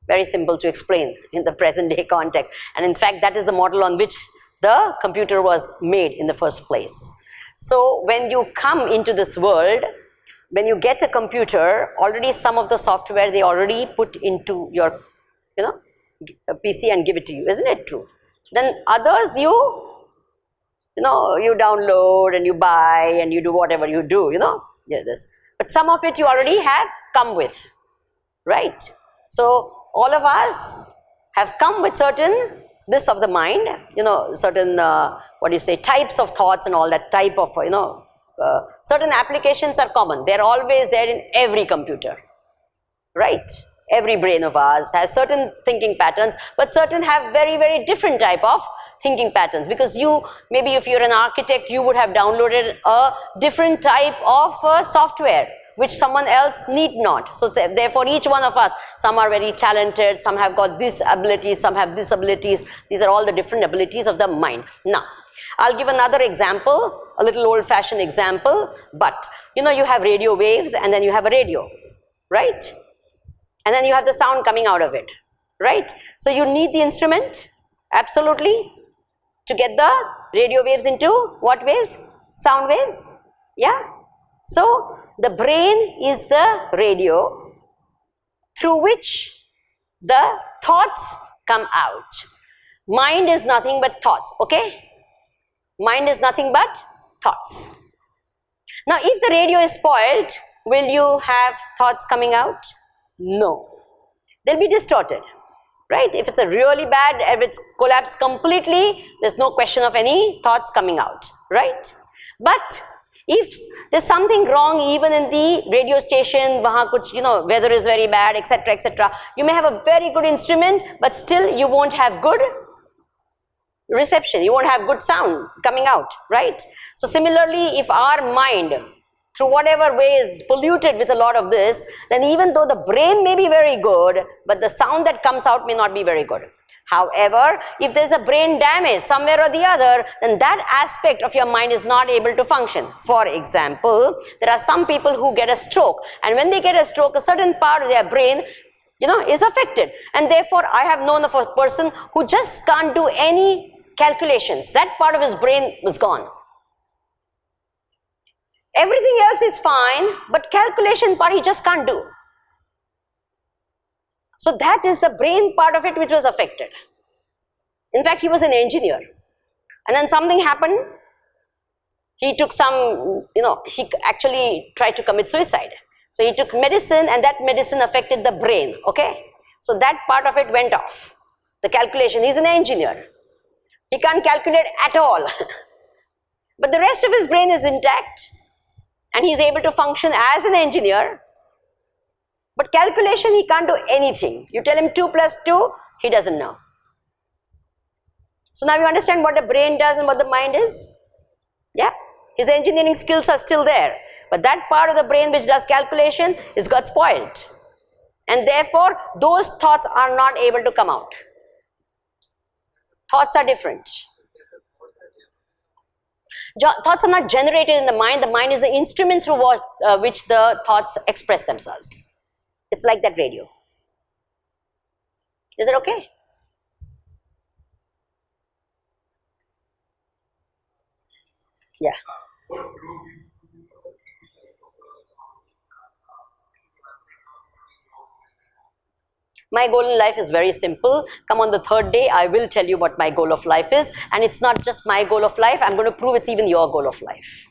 Very simple to explain in the present day context. And in fact, that is the model on which the computer was made in the first place. So when you come into this world, when you get a computer, already some of the software they already put into your, you know, a PC and give it to you. Isn't it true? Then others you know, you download and you buy and you do whatever you do, you know. Yeah, this. But some of it you already have come with, right? So all of us have come with certain, this of the mind, you know, certain, what do you say, types of thoughts and all that type of, you know, certain applications are common. They're always there in every computer, right? Every brain of ours has certain thinking patterns, but certain have very different type of thinking patterns, because you, maybe if you're an architect, you would have downloaded a different type of software which someone else need not. So therefore each one of us, some are very talented, some have got these abilities, some have these abilities. These are all the different abilities of the mind. Now I'll give another example, a little old-fashioned example, but you know, you have radio waves and then you have a radio, right? And then you have the sound coming out of it, right? So you need the instrument, absolutely, to get the radio waves into what waves? Sound waves, yeah? So the brain is the radio through which the thoughts come out. Mind is nothing but thoughts, okay? Mind is nothing but thoughts. Now if the radio is spoiled, will you have thoughts coming out? No. They'll be distorted, right? If it's a really bad, if it's collapsed completely, there's no question of any thoughts coming out, right? But if there's something wrong even in the radio station, wahan kuch, you know, weather is very bad, etc., you may have a very good instrument, but still you won't have good reception, you won't have good sound coming out, right? So similarly, if our mind, through whatever way is polluted with a lot of this, then even though the brain may be very good, but the sound that comes out may not be very good. However, if there's a brain damage somewhere or the other, then that aspect of your mind is not able to function. For example, there are some people who get a stroke, and when they get a stroke, a certain part of their brain, you know, is affected. And therefore, I have known of a person who just can't do any calculations. That part of his brain was gone. Everything else is fine, but calculation part he just can't do. So that is the brain part of it which was affected. In fact, he was an engineer. And then something happened. He took some, he actually tried to commit suicide. So he took medicine, and that medicine affected the brain, okay? So that part of it went off. The calculation, he's an engineer. He can't calculate at all. But the rest of his brain is intact, and he's able to function as an engineer. But calculation, he can't do anything. You tell him 2 plus 2, he doesn't know. So now you understand what the brain does and what the mind is? Yeah? His engineering skills are still there. But that part of the brain which does calculation is got spoiled. And therefore, those thoughts are not able to come out. Thoughts are different. Thoughts are not generated in the mind. The mind is the instrument through which the thoughts express themselves. It's like that radio. Is it okay? Yeah. My goal in life is very simple. Come on the third day, I will tell you what my goal of life is. And it's not just my goal of life. I'm going to prove it's even your goal of life.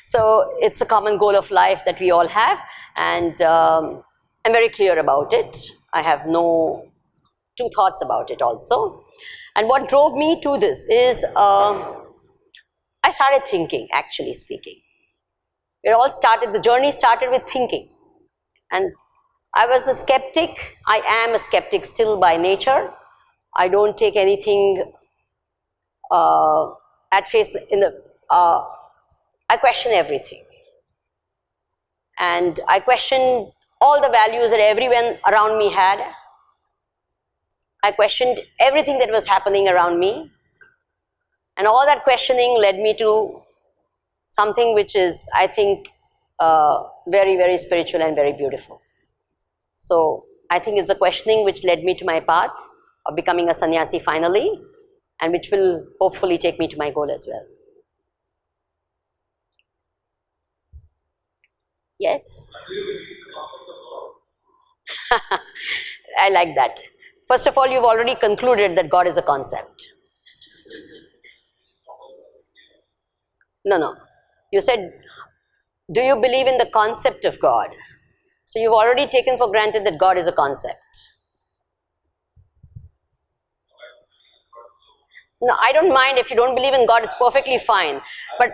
So it's a common goal of life that we all have. And I'm very clear about it. I have no two thoughts about it also. And what drove me to this is I started thinking, actually speaking. It all started, the journey started with thinking. And I was a skeptic. I am a skeptic still by nature. I don't take anything at face in the. I question everything, and I questioned all the values that everyone around me had. I questioned everything that was happening around me, and all that questioning led me to something which is, I think, very, very spiritual and very beautiful. So I think it's the questioning which led me to my path of becoming a sannyasi finally, and which will hopefully take me to my goal as well. Yes? I like that. First of all, you've already concluded that God is a concept. No. You said, do you believe in the concept of God? So you've already taken for granted that God is a concept. No, I don't mind if you don't believe in God, it's perfectly fine. But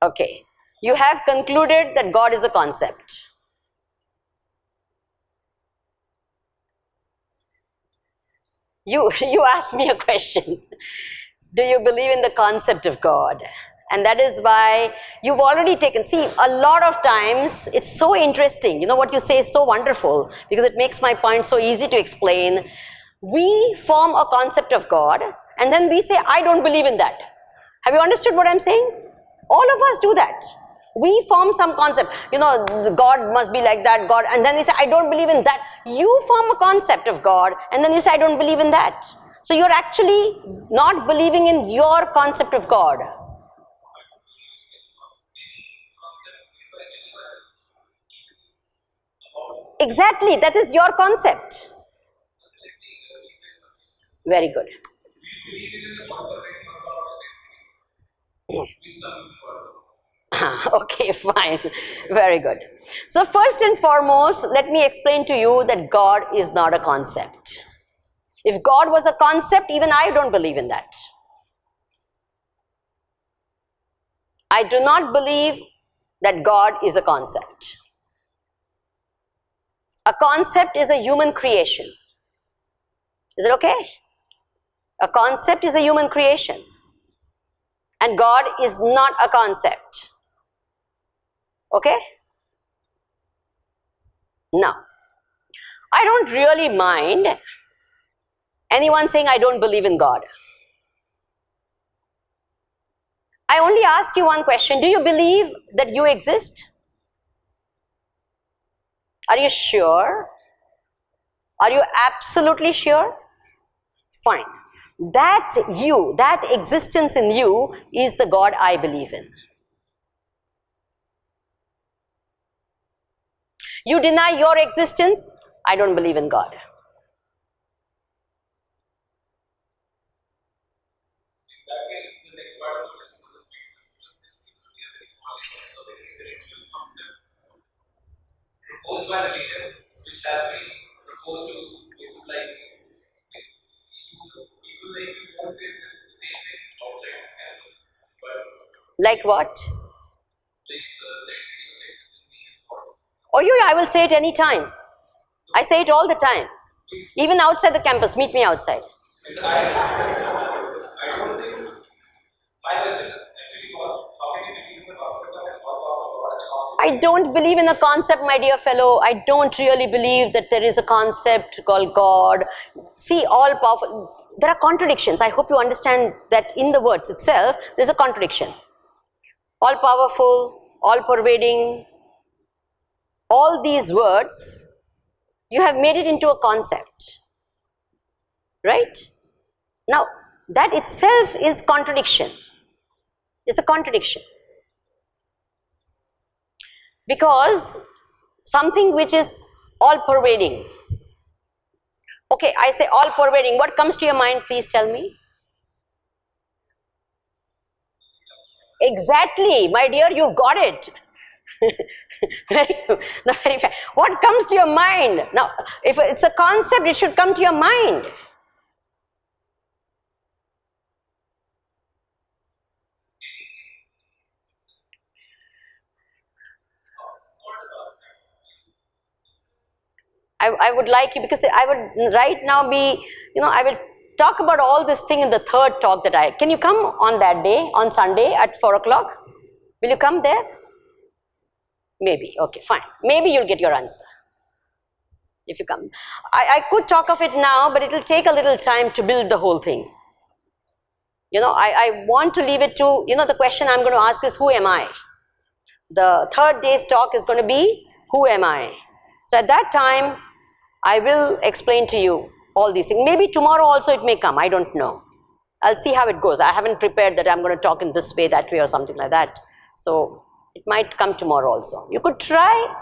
okay, you have concluded that God is a concept. You asked me a question. Do you believe in the concept of God? And that is why you've already taken, see, a lot of times it's so interesting. You know what you say is so wonderful because it makes my point so easy to explain. We form a concept of God and then we say, I don't believe in that. Have you understood what I'm saying? All of us do that. We form some concept, God must be like that, God, and then we say, I don't believe in that. You form a concept of God and then you say, I don't believe in that. So you're actually not believing in your concept of God. Exactly, that is your concept. Very good. Okay, fine. Very good. So first and foremost, let me explain to you that God is not a concept. If God was a concept, even I don't believe in that. I do not believe that God is a concept. A concept is a human creation. Is it okay? A concept is a human creation. And God is not a concept. Okay? Now, I don't really mind anyone saying I don't believe in God. I only ask you one question. Do you believe that you exist? Are you sure? Are you absolutely sure? Fine. That you, that existence in you is the God I believe in. You deny your existence, I don't believe in God. Proposed by religion, which has been proposed to places like these. People like you won't say this same thing outside this campus, but Like what? like videos exist in me is what. Oh, yeah, I will say it anytime. I say it all the time. Please. Even outside the campus, meet me outside. I don't think my question actually was how can you believe in the concept of an all-powerful God and also I don't believe in a concept, my dear fellow. I don't really believe that there is a concept called God. See, all powerful. There are contradictions. I hope you understand that in the words itself, there's a contradiction. All powerful, all pervading, all these words, you have made it into a concept. Right? Now, that itself is contradiction. It's a contradiction. Because something which is all pervading. Okay, I say all pervading. What comes to your mind? Please tell me. Exactly, my dear, you've got it. very fact. What comes to your mind? Now, if it's a concept, it should come to your mind. I would like you, because I would right now be, I will talk about all this thing in the third talk that can you come on that day, on Sunday at 4 o'clock? Will you come there? Maybe, okay, fine. Maybe you'll get your answer if you come. I could talk of it now, but it will take a little time to build the whole thing. I want to leave it to, the question I'm going to ask is, who am I? The third day's talk is going to be, who am I? So at that time, I will explain to you all these things. Maybe tomorrow also it may come, I don't know. I'll see how it goes. I haven't prepared that I'm going to talk in this way, that way, or something like that. So it might come tomorrow also. You could try,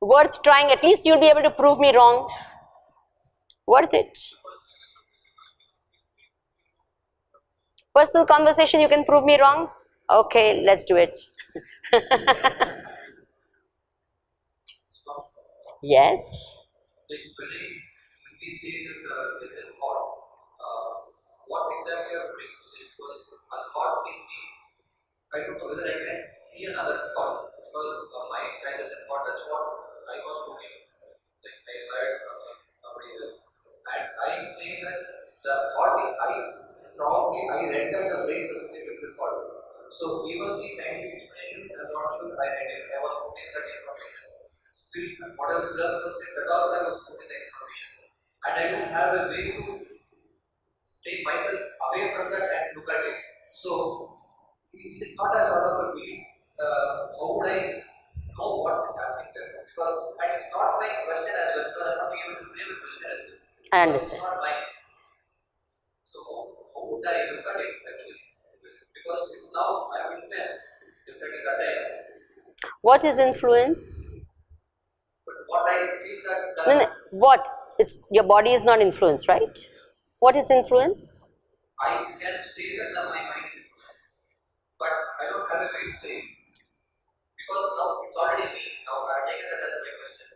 worth trying. At least you'll be able to prove me wrong. Worth it. Personal conversation, you can prove me wrong? Okay, let's do it. Yes. When we say that it's a thought, what exactly are we trying to say? Because a thought we see, I don't know whether I can see another thought, because my mind is a thought, that's what I was putting. Like I heard from somebody else. And I say that the thought, I read that the brain doesn't say the thought. So even the scientific explanation, I'm not sure I read it. I was putting that information. Still, whatever philosophers say, that also I was putting the information. And I don't have a way to stay myself away from that and look at it. So, is it not a sort of a belief? How would I know what is happening there? Because, and it's not my question as well, because I'm not being able to frame a question as well. I understand. It's not mine. So, how would I look at it actually? Because it's now I'm influenced, definitely that time. What is influence? But what I feel that. No. What? It's your body is not influenced, right? What is influence? I can say that my mind is influenced, but I don't have a way to say it. Because now it's already me. Now I take that as my question.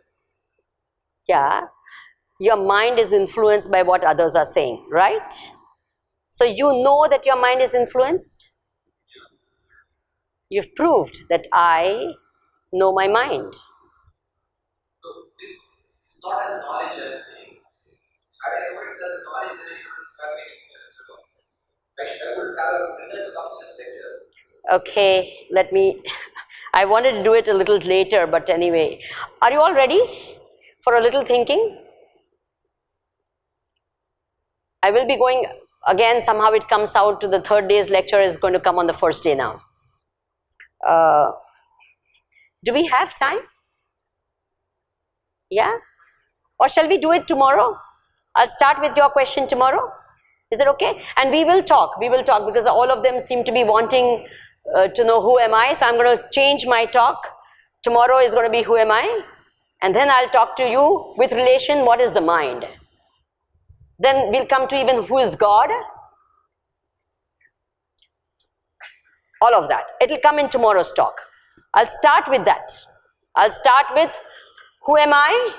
Yeah. Your mind is influenced by what others are saying, right? So you know that your mind is influenced? You've proved that I know my mind. So this is not as knowledge I'm saying. Had I known it as knowledge, then I shouldn't have any influence at all. I would have a result to come to this lecture. Okay, let me, I wanted to do it a little later, but anyway. Are you all ready for a little thinking? I will be going, again, somehow it comes out to the third day's lecture is going to come on the first day now. Do we have time? Yeah? Or shall we do it tomorrow? I'll start with your question tomorrow. Is it okay? And we will talk because all of them seem to be wanting to know who am I. So I'm going to change my talk. Tomorrow is going to be who am I? And then I'll talk to you with relation, what is the mind? Then we'll come to even who is God. All of that. It will come in tomorrow's talk. I'll start with that. I'll start with who am I,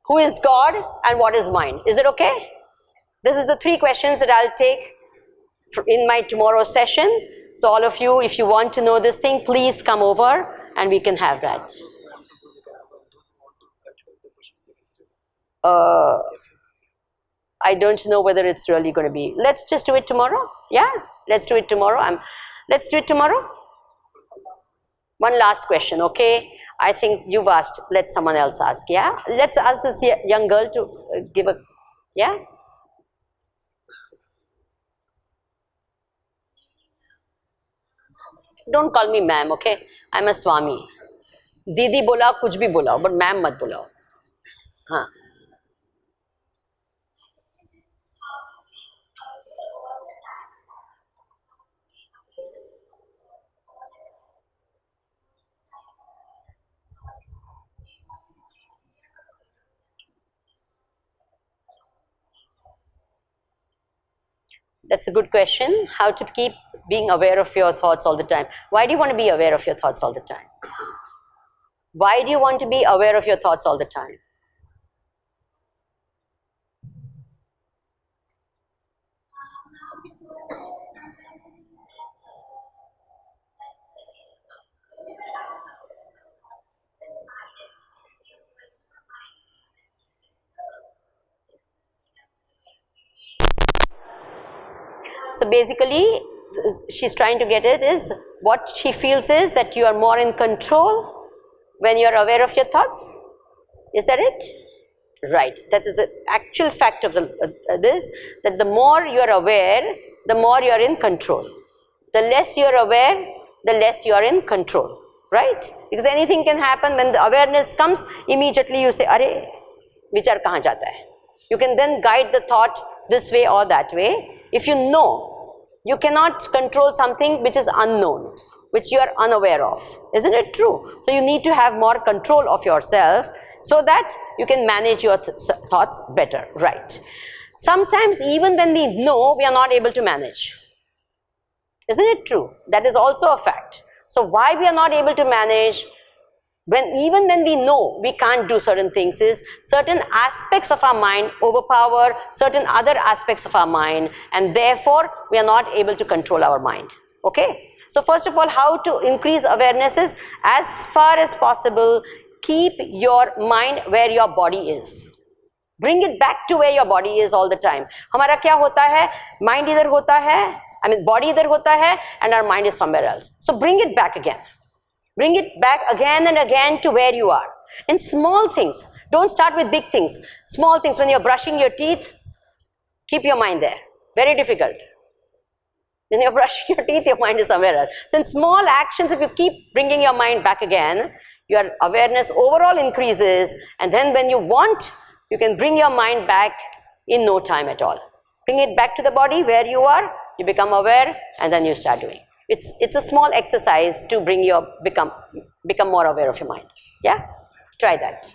who is God, and what is mind. Is it okay? This is the 3 questions that I'll take in my tomorrow's session. So all of you, if you want to know this thing, please come over and we can have that. I don't know whether it's really going to be. Let's just do it tomorrow. Yeah, let's do it tomorrow. Let's do it tomorrow. One last question, okay? I think you've asked. Let someone else ask. Yeah, let's ask this young girl to give a. Yeah. Don't call me ma'am, okay? I'm a Swami. Didi बोला कुछ भी बोला, but ma'am मत बोला. हाँ. That's a good question. How to keep being aware of your thoughts all the time. Why do you want to be aware of your thoughts all the time? Why do you want to be aware of your thoughts all the time? So basically, she's trying to get it is, what she feels is that you are more in control when you are aware of your thoughts. Is that it? Right. That is the actual fact of this, that the more you are aware, the more you are in control. The less you are aware, the less you are in control. Right? Because anything can happen. When the awareness comes, immediately you say, "Arey, vichar kahan jata hai?" You can then guide the thought this way or that way. If you know, you cannot control something which is unknown, which you are unaware of. Isn't it true? So you need to have more control of yourself so that you can manage your thoughts better. Right. Sometimes even when we know, we are not able to manage. Isn't it true? That is also a fact. So why we are not able to manage, even when we know we can't do certain things, is certain aspects of our mind overpower certain other aspects of our mind, and therefore we are not able to control our mind. Okay? So first of all, how to increase awareness is, as far as possible, keep your mind where your body is. Bring it back to where your body is all the time. हमारा क्या होता है? Mind इधर होता है, body इधर होता है, and our mind is somewhere else. So bring it back again. Bring it back again and again to where you are. In small things. Don't start with big things. Small things. When you're brushing your teeth, keep your mind there. Very difficult. When you're brushing your teeth, your mind is somewhere else. So in small actions, if you keep bringing your mind back again, your awareness overall increases, and then when you want, you can bring your mind back in no time at all. Bring it back to the body where you are, you become aware, and then you start doing. It's a small exercise to bring your become more aware of your mind. Yeah? Try that.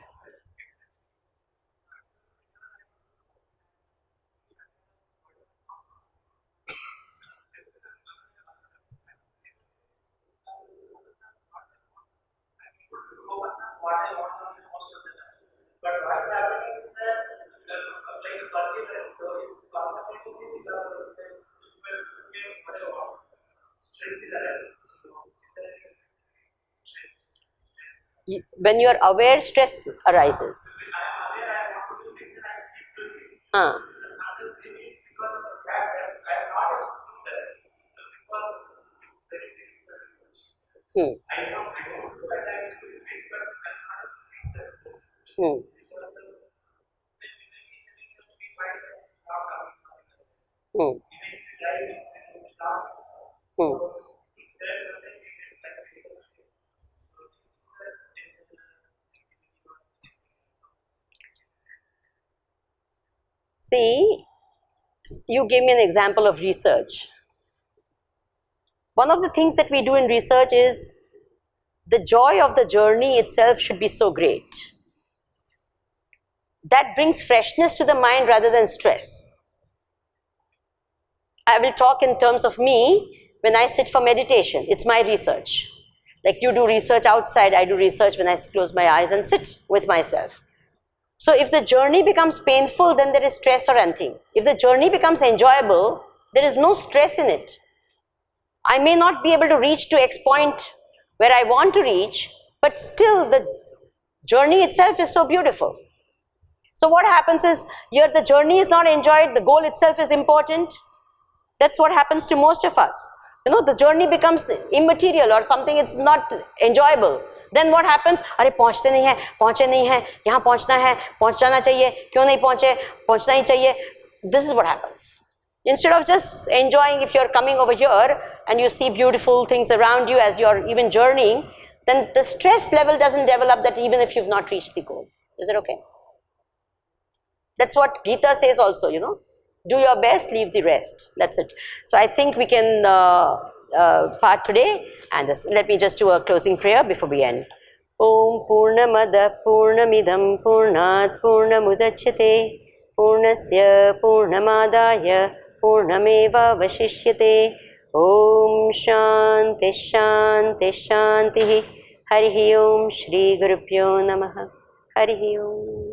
Focus on what I want to do most of the time. But what is happening is that like perseverance. So if concentrating is what I want. Stress is arising. So stress. When you are aware, stress arises. When I am aware, I want to do things and I keep doing it. Sometimes it's because of the fact that I am not able to do that because it's very difficult. I know that I am doing it, but I'm not doing that. Because when we research, we find that it's not coming something. Even if you dive in, it's not. So if there's something we get like because of this. See, you gave me an example of research. One of the things that we do in research is the joy of the journey itself should be so great. that brings freshness to the mind rather than stress. I will talk in terms of me when I sit for meditation. It's my research. Like you do research outside, I do research when I close my eyes and sit with myself. So if the journey becomes painful, then there is stress or anything. If the journey becomes enjoyable, there is no stress in it. I may not be able to reach to X point where I want to reach, but still the journey itself is so beautiful. So what happens is, here the journey is not enjoyed, the goal itself is important. That's what happens to most of us. You know, the journey becomes immaterial or something, it's not enjoyable. Then what happens? अरे पहुँचते नहीं हैं, यहाँ पहुँचना है, पहुँच जाना चाहिए, क्यों नहीं पहुँचे, पहुँचना ही चाहिए. This is what happens. Instead of just enjoying, if you're coming over here and you see beautiful things around you as you're even journeying, then the stress level doesn't develop that even if you've not reached the goal. Is it okay? That's what Gita says also, you know. Do your best, leave the rest. That's it. So I think we can part today, and let me just do a closing prayer before we end. Om Purnamada Purnamidam Purnat Purnamudachyate Purnasya Purnamadaya Purnameva Vashishyate. Om Shanti Shanti Shanti. Harihi Om Shri Gurubhyo Namaha. Harihi Om.